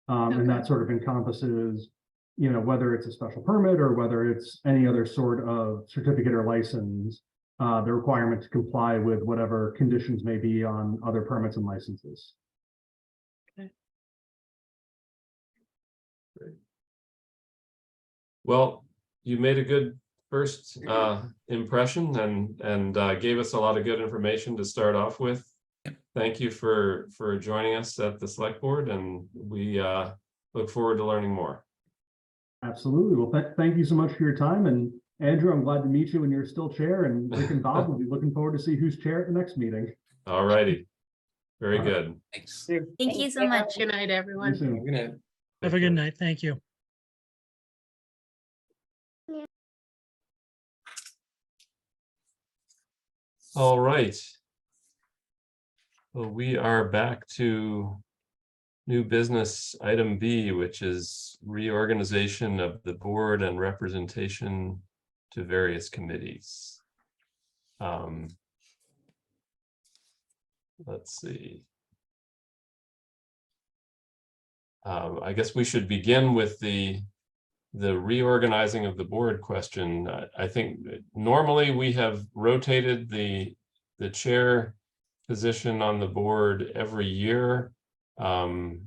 And that sort of encompasses, whether it's a special permit or whether it's any other sort of certificate or license, the requirement to comply with whatever conditions may be on other permits and licenses. Well, you made a good first impression and gave us a lot of good information to start off with. Thank you for joining us at the select board, and we look forward to learning more. Absolutely. Well, thank you so much for your time. And Andrew, I'm glad to meet you when you're still chair, and Rick and Bob will be looking forward to see who's chair at the next meeting. All righty. Very good. Thanks. Thank you so much. Good night, everyone. See you soon. Good night. Have a good night. Thank you. All right. Well, we are back to new business item B, which is reorganization of the board and representation to various committees. Let's see. I guess we should begin with the reorganizing of the board question. I think normally we have rotated the chair position on the board every year. The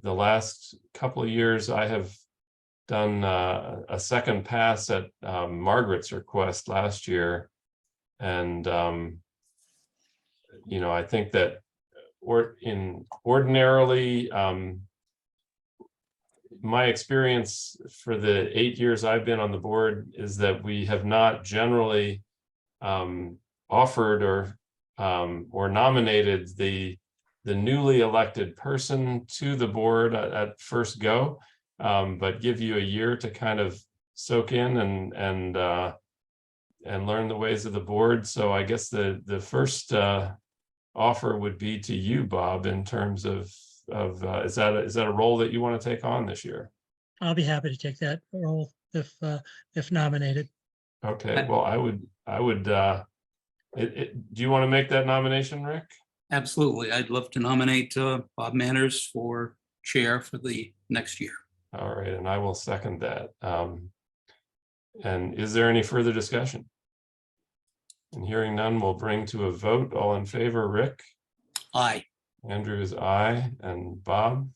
last couple of years I have done a second pass at Margaret's request last year. And I think that ordinarily my experience for the 8 years I've been on the board is that we have not generally offered or nominated the newly elected person to the board at first go, but give you a year to kind of soak in and learn the ways of the board. So I guess the first offer would be to you, Bob, in terms of is that a role that you want to take on this year? I'll be happy to take that role if nominated. Okay, well, I would do you want to make that nomination, Rick? Absolutely. I'd love to nominate Bob Manners for chair for the next year. All right, and I will second that. And is there any further discussion? And hearing none, we'll bring to a vote. All in favor, Rick? Aye. Andrew is aye, and Bob?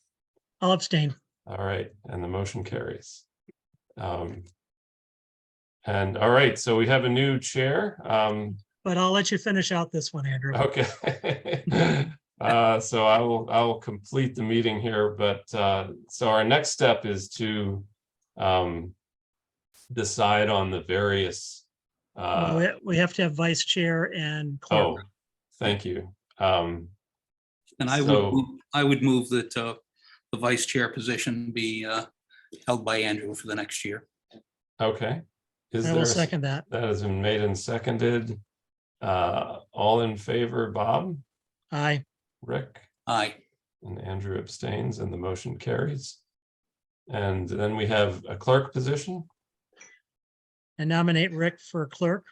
I'll abstain. All right, and the motion carries. And all right, so we have a new chair. But I'll let you finish out this one, Andrew. Okay. So I will complete the meeting here, but so our next step is to decide on the various Well, we have to have vice chair and clerk. oh, thank you. And I would move that the vice chair position be held by Andrew for the next year. Okay. I will second that. That has been made and seconded. All in favor, Bob? Aye. Rick? Aye. And Andrew abstains, and the motion carries. And then we have a clerk position. And nominate Rick for clerk.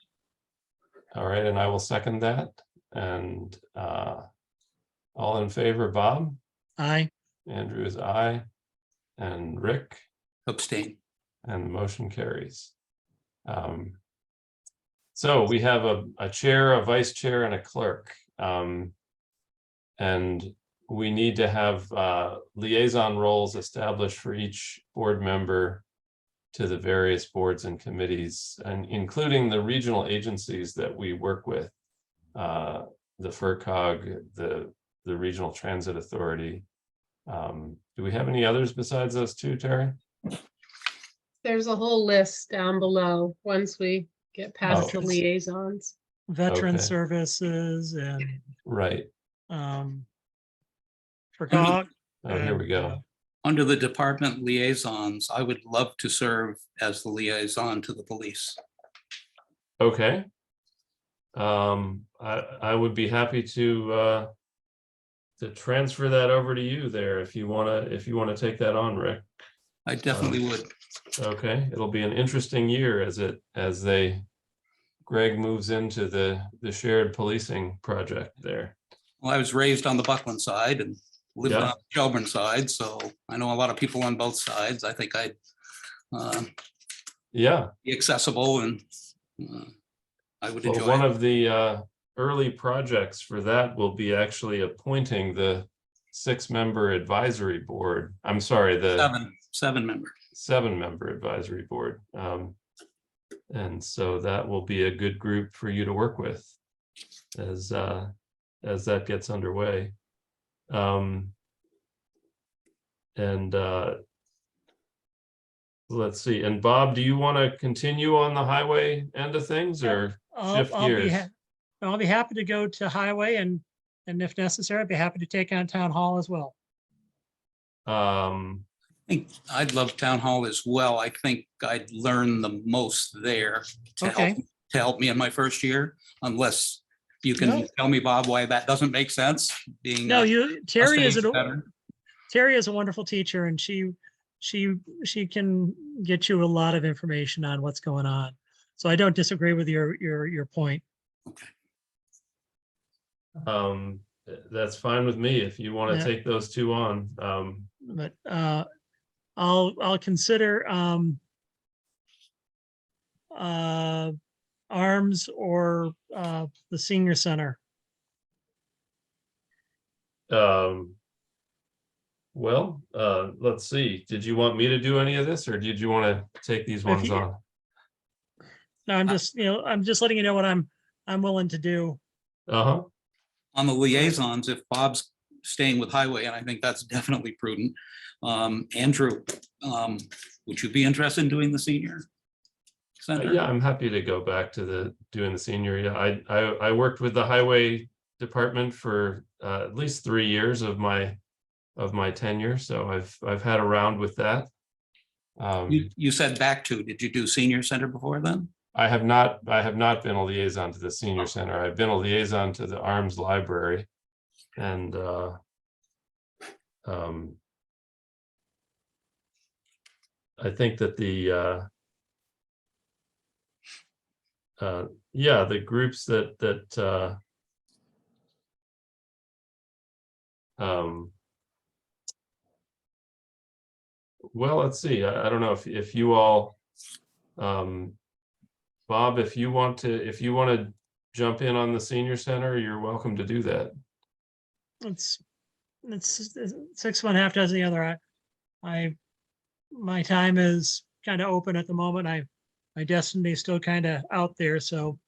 All right, and I will second that. And all in favor, Bob? Aye. Andrew is aye. And Rick? Abstain. And the motion carries. So we have a chair, a vice chair, and a clerk. And we need to have liaison roles established for each board member to the various boards and committees, and including the regional agencies that we work with, the FERCog, the Regional Transit Authority. Do we have any others besides those two, Terry? There's a whole list down below once we get past the Oh. liaisons. Veteran Okay. services and Right. FERCog. Oh, here we go. Under the department liaisons, I would love to serve as the liaison to the police. Okay. I would be happy to transfer that over to you there if you wanna take that on, Rick. I definitely would. Okay, it'll be an interesting year as Greg moves into the shared policing project there. Well, I was raised on the Buckland side and lived Yeah. on the Shelburne side, so I know a lot of people on both sides. I think I'd Yeah. be accessible and I would Well, enjoy one it. of the early projects for that will be actually appointing the 6-member advisory board. I'm sorry, the Seven member. 7-member advisory board. And so that will be a good group for you to work with as that gets underway. Let's see. And Bob, do you want to continue on the highway end of things or shift gears? I'll be happy to go to highway and if necessary, I'd be happy to take on town hall as well. I think I'd love town hall as well. I think I'd learn the most there Okay. to help me in my first year, unless you can No. tell me, Bob, why that doesn't make sense. Being No, a Terry is stage veteran. Terry is a wonderful teacher and she can get you a lot of information on what's going on. So I don't disagree with your point. That's fine with me if you want to Yeah. take those two on. But I'll consider arms or the senior center. Well, let's see. Did you want me to do any of this or did you want to take these ones you- on? No, I'm just letting you know what I'm willing to do. Uh-huh. On the liaisons, if Bob's staying with highway, and I think that's definitely prudent. Andrew, would you be interested in doing the senior center? Yeah, I'm happy to go back to doing the senior. Yeah, I worked with the highway department for at least 3 years of my tenure, so I've had a round with that. You said back to, did you do senior center before then? I have not been a liaison to the senior center. I've been a liaison to the Arms Library, and I think that the groups that well, let's see. I don't know if you all, Bob, if you want to jump in on the senior center, you're welcome to do that. It's 6 1 half dozen the other. My time is kind of open at the moment. My destiny is still kind of out there. So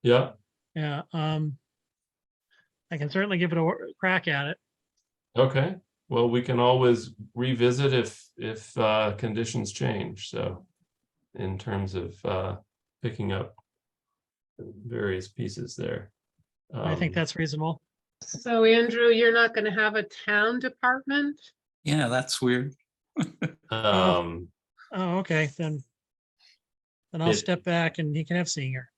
Yeah. yeah, I can certainly give it a crack at it. Okay. Well, we can always revisit if conditions change. So in terms of picking up various pieces there. I think that's reasonable. So Andrew, you're not going to have a town department? Yeah, that's weird. Oh, okay, then I'll It- step back and he can have senior.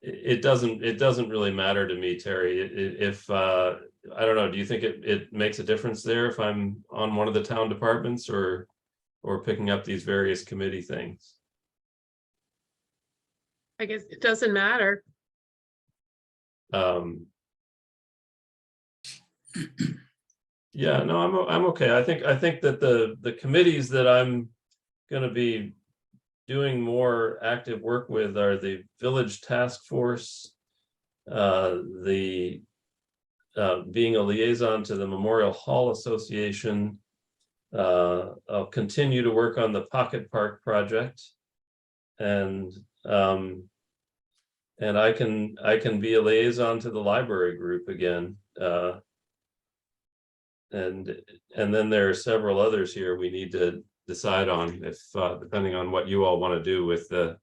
It doesn't really matter to me, Terry. If I don't know, do you think it makes a difference there if I'm on one of the town departments or picking up these various committee things? I guess it doesn't matter. Yeah, no, I'm okay. I think that the committees that I'm gonna be doing more active work with are the village task force, being a liaison to the Memorial Hall Association. I'll continue to work on the Pocket Park project, and I can be a liaison to the library group again. And then there are several others here we need to decide on if depending on what you all want to do with the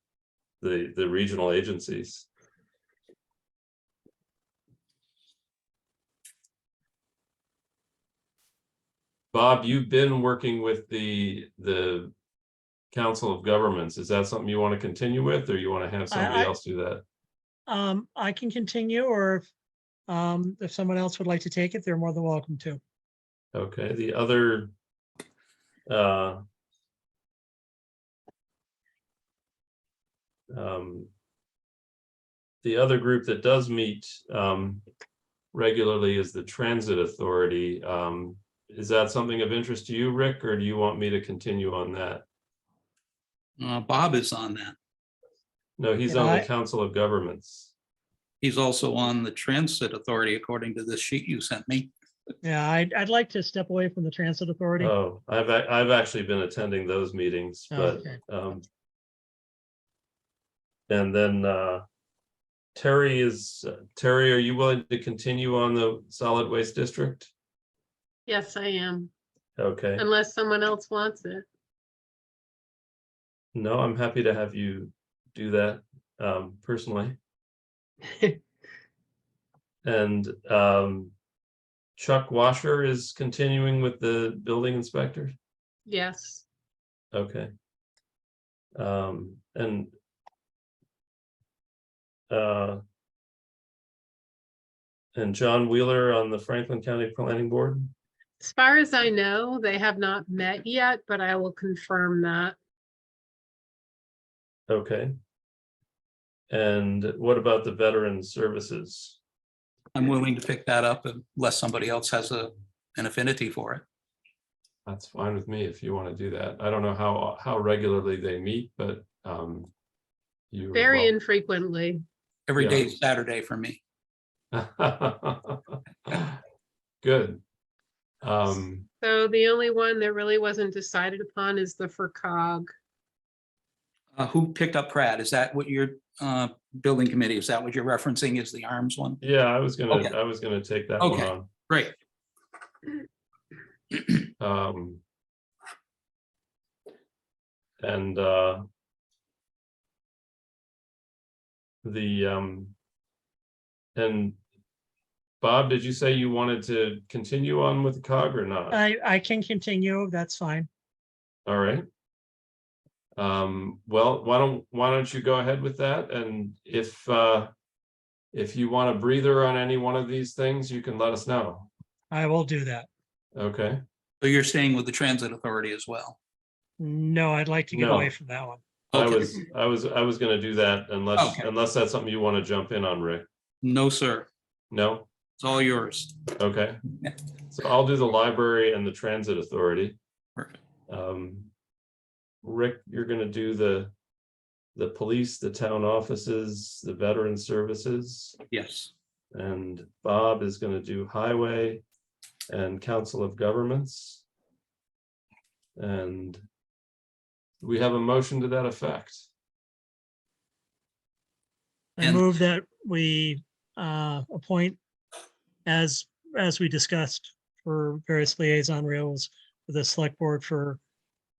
regional agencies. Bob, you've been working with the Council of Governments. Is that something you want to continue with, or you want to have somebody else do that? I can continue, or if someone else would like to take it, they're more than welcome to. Okay, the other group that does meet regularly is the Transit Authority. Is that something of interest to you, Rick, or do you want me to continue on that? Bob is on that. No, he's Yeah, on the Council of Governments. He's also on the Transit Authority, according to this sheet you sent me. Yeah, I'd like to step away from the Transit Authority. Oh, I've actually been attending those meetings, but Okay. and then Terry, are you willing to continue on the Solid Waste District? Yes, I am, Okay, unless someone else wants it. no, I'm happy to have you do that personally. And Chuck Washer is continuing with the building inspector. Yes, Okay. And John Wheeler on the Franklin County Planning Board. as far as I know, they have not met yet, but I will confirm that. Okay. And what about the Veteran Services? I'm willing to pick that up unless somebody else has an affinity for it. That's fine with me if you want to do that. I don't know how regularly they meet, but you Very infrequently. Every Yeah. day is Saturday for me. Good. So the only one that really wasn't decided upon is the FERCog. Who picked up Pratt? Is that what your building committee, is that what you're referencing, is the arms one? Yeah, I was gonna Okay. take that one Okay. on. Great. And and Bob, did you say you wanted to continue on with the COG or not? I can continue, that's fine. All right. Well, why don't you go ahead with that? And if you want a breather on any one of these things, you can let us know. I will do that. Okay. So you're staying with the Transit Authority as well? No, I'd like to get No. away from that one. Okay. I was gonna do that unless Okay. that's something you want to jump in on, Rick. No, sir. No? It's all yours. Okay. Yeah. So I'll do the library and the Transit Authority. Perfect. Rick, you're gonna do the police, the town offices, the veteran services, Yes. and Bob is gonna do highway and Council of Governments. And we have a motion to that effect. I And- move that we appoint, as we discussed, for various liaison roles for the select board for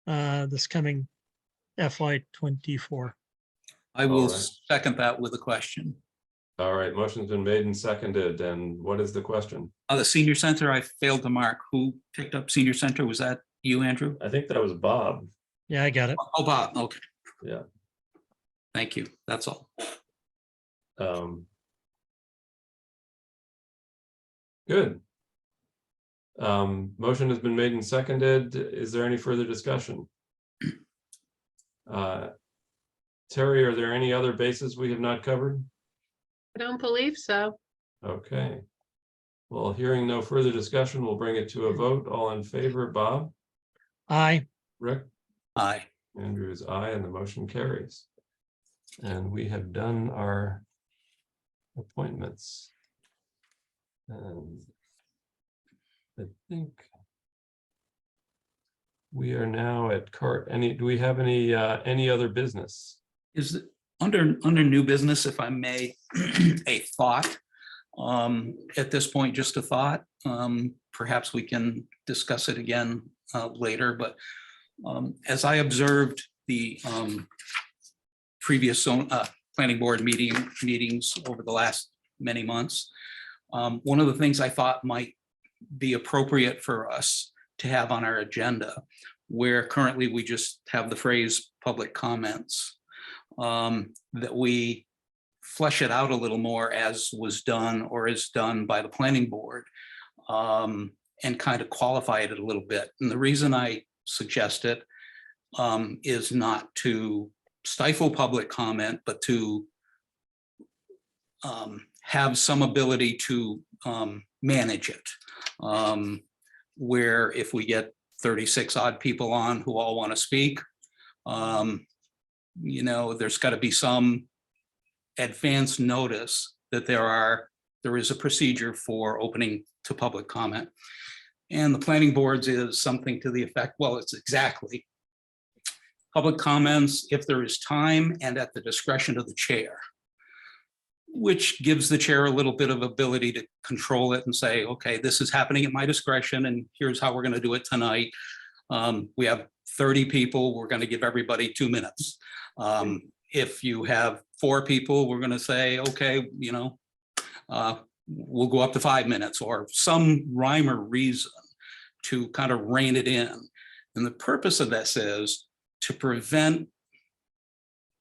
this coming FY '24. I will All right. second that with a question. All right, motion's been made and seconded. And what is the question? The senior center, I failed to mark. Who picked up senior center? Was that you, Andrew? I think that was Bob. Yeah, I got it. Oh, Bob. Okay. Yeah. Thank you. That's all. Good. Motion has been made and seconded. Is there any further discussion? Terry, are there any other bases we have not covered? I don't believe so. Okay. Well, hearing no further discussion, we'll bring it to a vote. All in favor, Bob? Aye. Rick? Aye. Andrew is aye, and the motion carries. And we have done our appointments. And I think we are now at do we have any other business? Is it under new business, if I may, a thought? At this point, just a thought. Perhaps we can discuss it again later, but as I observed the previous planning board meetings over the last many months, one of the things I thought might be appropriate for us to have on our agenda, where currently we just have the phrase public comments, that we flesh it out a little more as was done or is done by the planning board, and kind of qualify it a little bit. And the reason I suggest it is not to stifle public comment, but to have some ability to manage it. Where if we get 36 odd people on who all want to speak, you know, there's got to be some advance notice that there is a procedure for opening to public comment. And the planning boards is something to the effect, well, it's exactly public comments if there is time and at the discretion of the chair, which gives the chair a little bit of ability to control it and say, okay, this is happening at my discretion and here's how we're going to do it tonight. We have 30 people, we're going to give everybody 2 minutes. If you have 4 people, we're going to say, okay, you know, we'll go up to 5 minutes, or some rhyme or reason to kind of rein it in. And the purpose of this is to prevent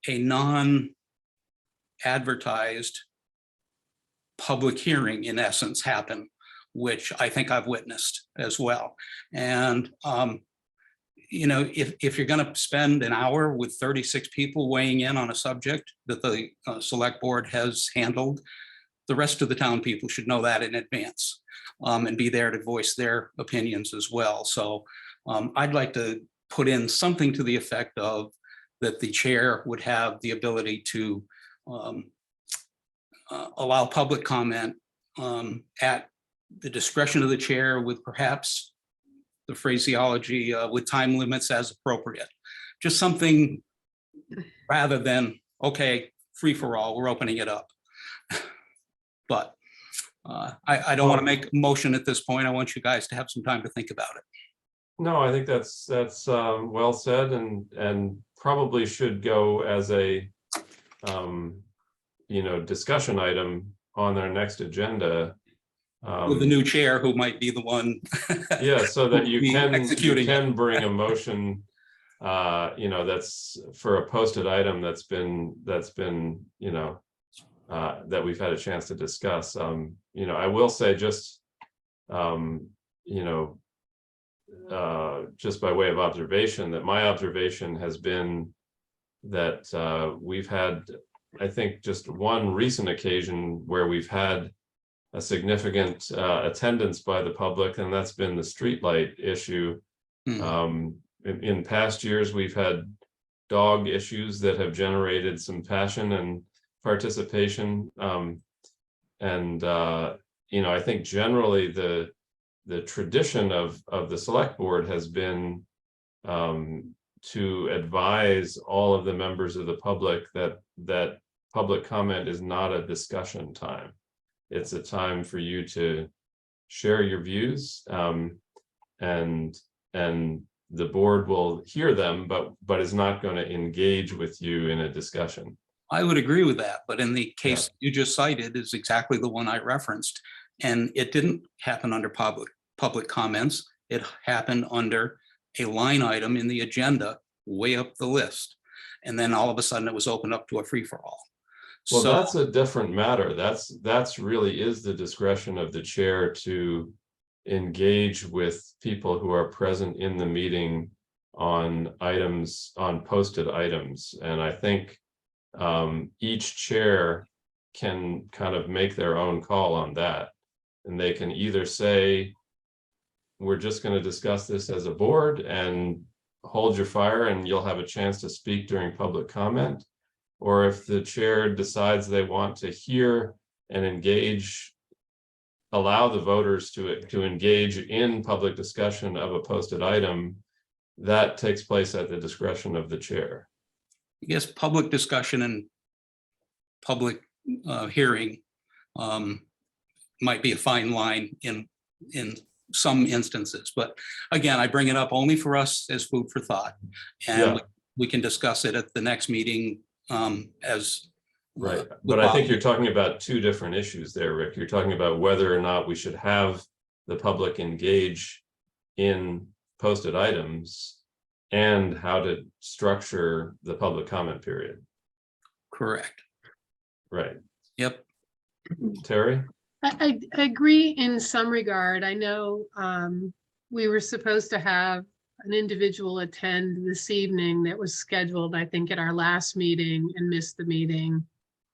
a non-advertised public hearing, in essence, happen, which I think I've witnessed as well. And you know, if you're going to spend an hour with 36 people weighing in on a subject that the select board has handled, the rest of the town people should know that in advance, and be there to voice their opinions as well. So I'd like to put in something to the effect of that the chair would have the ability to allow public comment at the discretion of the chair, with perhaps the phraseology with time limits as appropriate. Just something rather than, okay, free for all, we're opening it up. But I don't want to make a motion at this point. I want you guys to have some time to think about it. No, I think that's well said, and probably should go as a you know, discussion item on our next agenda. With the new chair, who might be the one. Yeah, so that you executing can bring a motion, you know, that's for a posted item that's been you know, that we've had a chance to discuss. You know, I will say just you know, just by way of observation, that my observation has been that we've had, I think, just one recent occasion where we've had a significant attendance by the public, and that's been the streetlight issue. In past years, we've had dog issues that have generated some passion and participation. And you know, I think generally the tradition of the select board has been to advise all of the members of the public that public comment is not a discussion time. It's a time for you to share your views, and the board will hear them, but is not going to engage with you in a discussion. I would agree with that, but in the case you just cited is exactly the one I referenced, and it didn't happen under public comments. It happened under a line item in the agenda, way up the list, and then all of a sudden it was opened up to a free-for-all. Well, So that's a different matter. That's really is the discretion of the chair to engage with people who are present in the meeting on items, on posted items. And I think each chair can kind of make their own call on that. And they can either say, we're just going to discuss this as a board and hold your fire and you'll have a chance to speak during public comment. Or if the chair decides they want to hear and engage, allow the voters to engage in public discussion of a posted item, that takes place at the discretion of the chair. I guess public discussion and public hearing might be a fine line in some instances, but again, I bring it up only for us as food for thought, and we can discuss it at the next meeting as right. But I think you're talking about two different issues there, Rick. You're talking about whether or not we should have the public engage in posted items and how to structure the public comment period. Correct. Right. Yep. Terry? I agree in some regard. I know we were supposed to have an individual attend this evening that was scheduled, I think, at our last meeting and missed the meeting.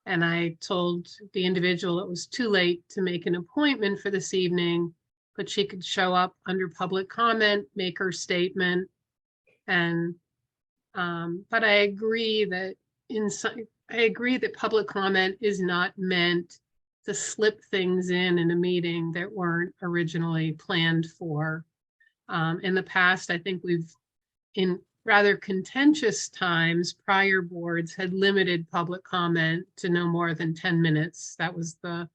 And I told the individual it was too late to make an appointment for this evening, but she could show up under public comment, make her statement. And but I agree that I agree that public comment is not meant to slip things in a meeting that weren't originally planned for. In the past, I think we've, in rather contentious times, prior boards had limited public comment to no more than 10 minutes. That was the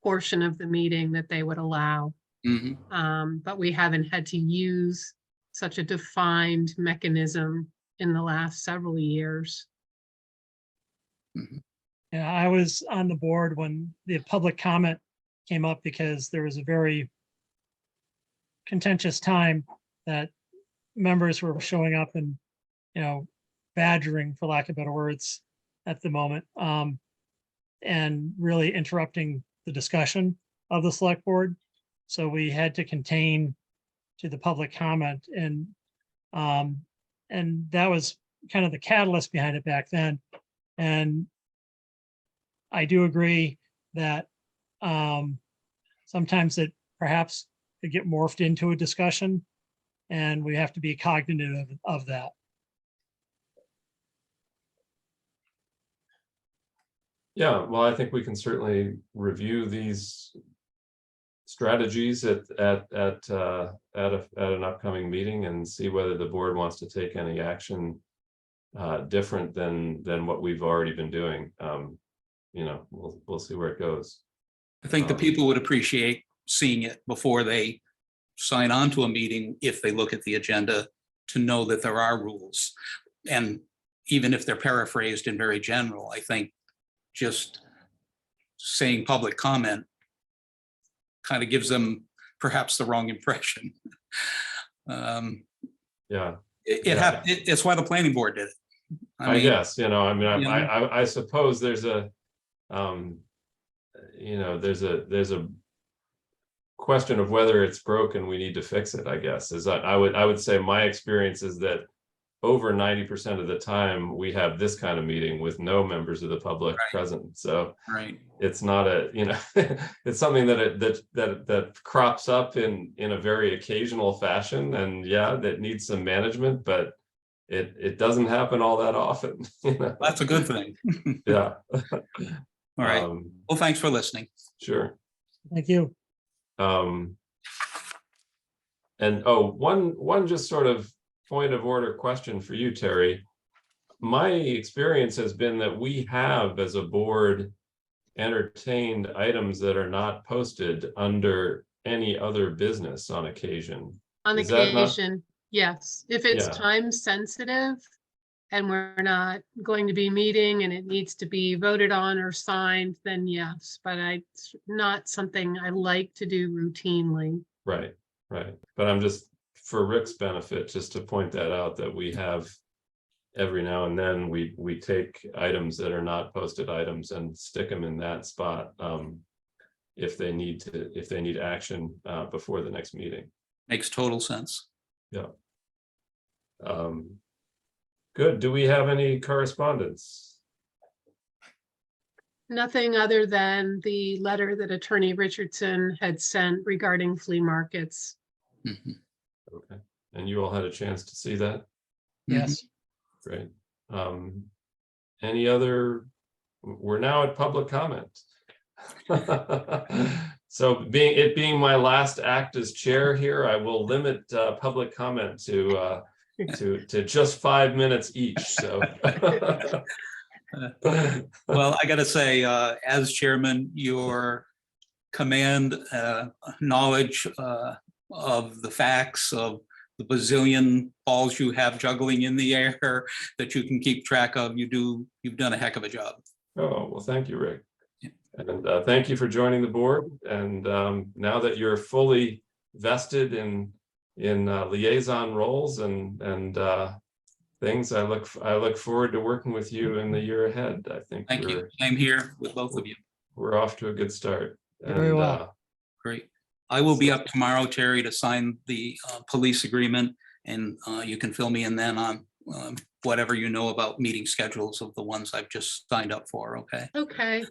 portion of the meeting that they would allow. But we haven't had to use such a defined mechanism in the last several years. Yeah, I was on the board when the public comment came up because there was a very contentious time that members were showing up and, badgering, for lack of better words, at the moment, and really interrupting the discussion of the select board. So we had to contain to the public comment, and that was kind of the catalyst behind it back then. And I do agree that sometimes it perhaps could get morphed into a discussion, and we have to be cognizant of that. Yeah, well, I think we can certainly review these strategies at an upcoming meeting and see whether the board wants to take any action different than what we've already been doing. We'll see where it goes. I think the people would appreciate seeing it before they sign on to a meeting, if they look at the agenda, to know that there are rules. And even if they're paraphrased and very general, I think just saying public comment kind of gives them perhaps the wrong impression. Yeah. It's why the planning board did it. I guess, I suppose there's a, there's a question of whether it's broken, we need to fix it, I guess. I would say my experience is that over 90% of the time we have this kind of meeting with no members of the public present. So it's not it's something that crops up in a very occasional fashion, and that needs some management, but it doesn't happen all that often. That's a good thing. Yeah. All right. Well, thanks for listening. Sure. Thank you. And one just sort of point of order question for you, Terry. My experience has been that we have, as a board, entertained items that are not posted under any other business on occasion. On occasion, yes. If it's time sensitive and we're not going to be meeting and it needs to be voted on or signed, then yes, but it's not something I like to do routinely. Right. But I'm just, for Rick's benefit, just to point that out, that we have every now and then we take items that are not posted items and stick them in that spot if they need action before the next meeting. Makes total sense. Yeah. Good. Do we have any correspondence? Nothing other than the letter that Attorney Richardson had sent regarding flea markets. Okay. And you all had a chance to see that? Yes. Great. Any other? We're now at public comment. So being my last act as chair here, I will limit public comment to just 5 minutes each. So. Well, I got to say, as chairman, your command, knowledge of the facts, of the bazillion balls you have juggling in the air that you can keep track of, you've done a heck of a job. Oh, well, thank you, Rick. And thank you for joining the board. And now that you're fully vested in in liaison roles and things. I look forward to working with you in the year ahead. I think Thank you. Same here with both of you. we're off to a good start. Very And, well. Great. I will be up tomorrow, Terry, to sign the police agreement, and you can fill me in then on whatever you know about meeting schedules of the ones I've just signed up for, okay? Okay,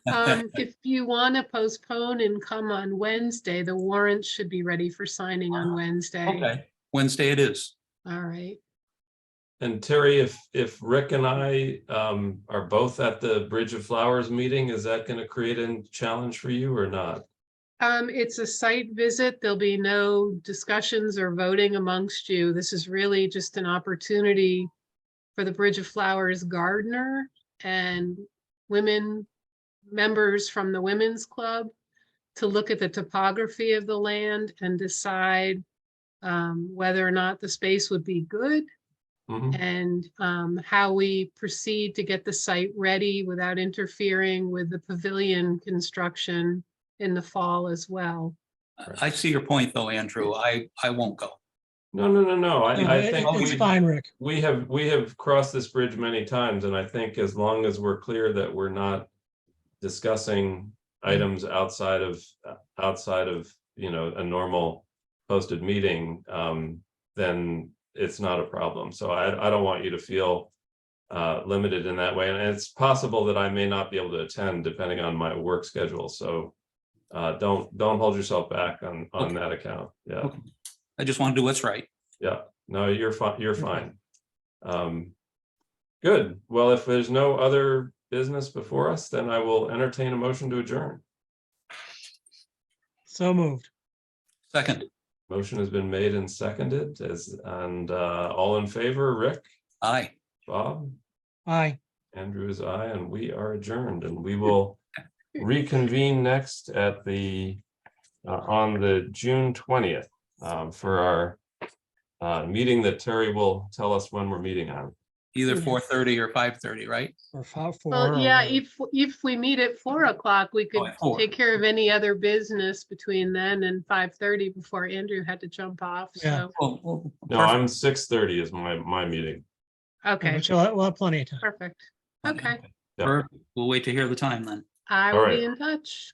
if you want to postpone and come on Wednesday, the warrant should be ready for signing on Wednesday. Okay, Wednesday it is. All right. And Terry, if Rick and I are both at the Bridge of Flowers meeting, is that going to create a challenge for you or not? It's a site visit. There'll be no discussions or voting amongst you. This is really just an opportunity for the Bridge of Flowers gardener and women members from the Women's Club to look at the topography of the land and decide whether or not the space would be good. Mhm. And how we proceed to get the site ready without interfering with the pavilion construction in the fall as well. I see your point though, Andrew. I won't go. No. No, I think It's we fine, Rick. have crossed this bridge many times, and I think as long as we're clear that we're not discussing items outside of a normal posted meeting, then it's not a problem. So I don't want you to feel limited in that way, and it's possible that I may not be able to attend depending on my work schedule. So don't hold yourself back on Okay. that account. Yeah. Okay. I just want to do what's right. Yeah, no, you're fine. You're fine. Good. Well, if there's no other business before us, then I will entertain a motion to adjourn. So moved. Second, Motion has been made and seconded all in favor, Rick, aye. Bob, Aye. Andrew is aye, and we are adjourned, and we will reconvene next at on the June 20th for our meeting that Terry will tell us when we're meeting on. Either 4:30 or 5:30, right? Or four. Well, yeah, if we meet at 4 o'clock, we could at 4. take care of any other business between then and 5:30 before Andrew had to jump off. Yeah. So, Well, No, I'm 6:30 is my meeting. okay, We'll have plenty of time. perfect. Okay, Yeah. Perfect. We'll wait to hear the time then. I All will right. be in touch.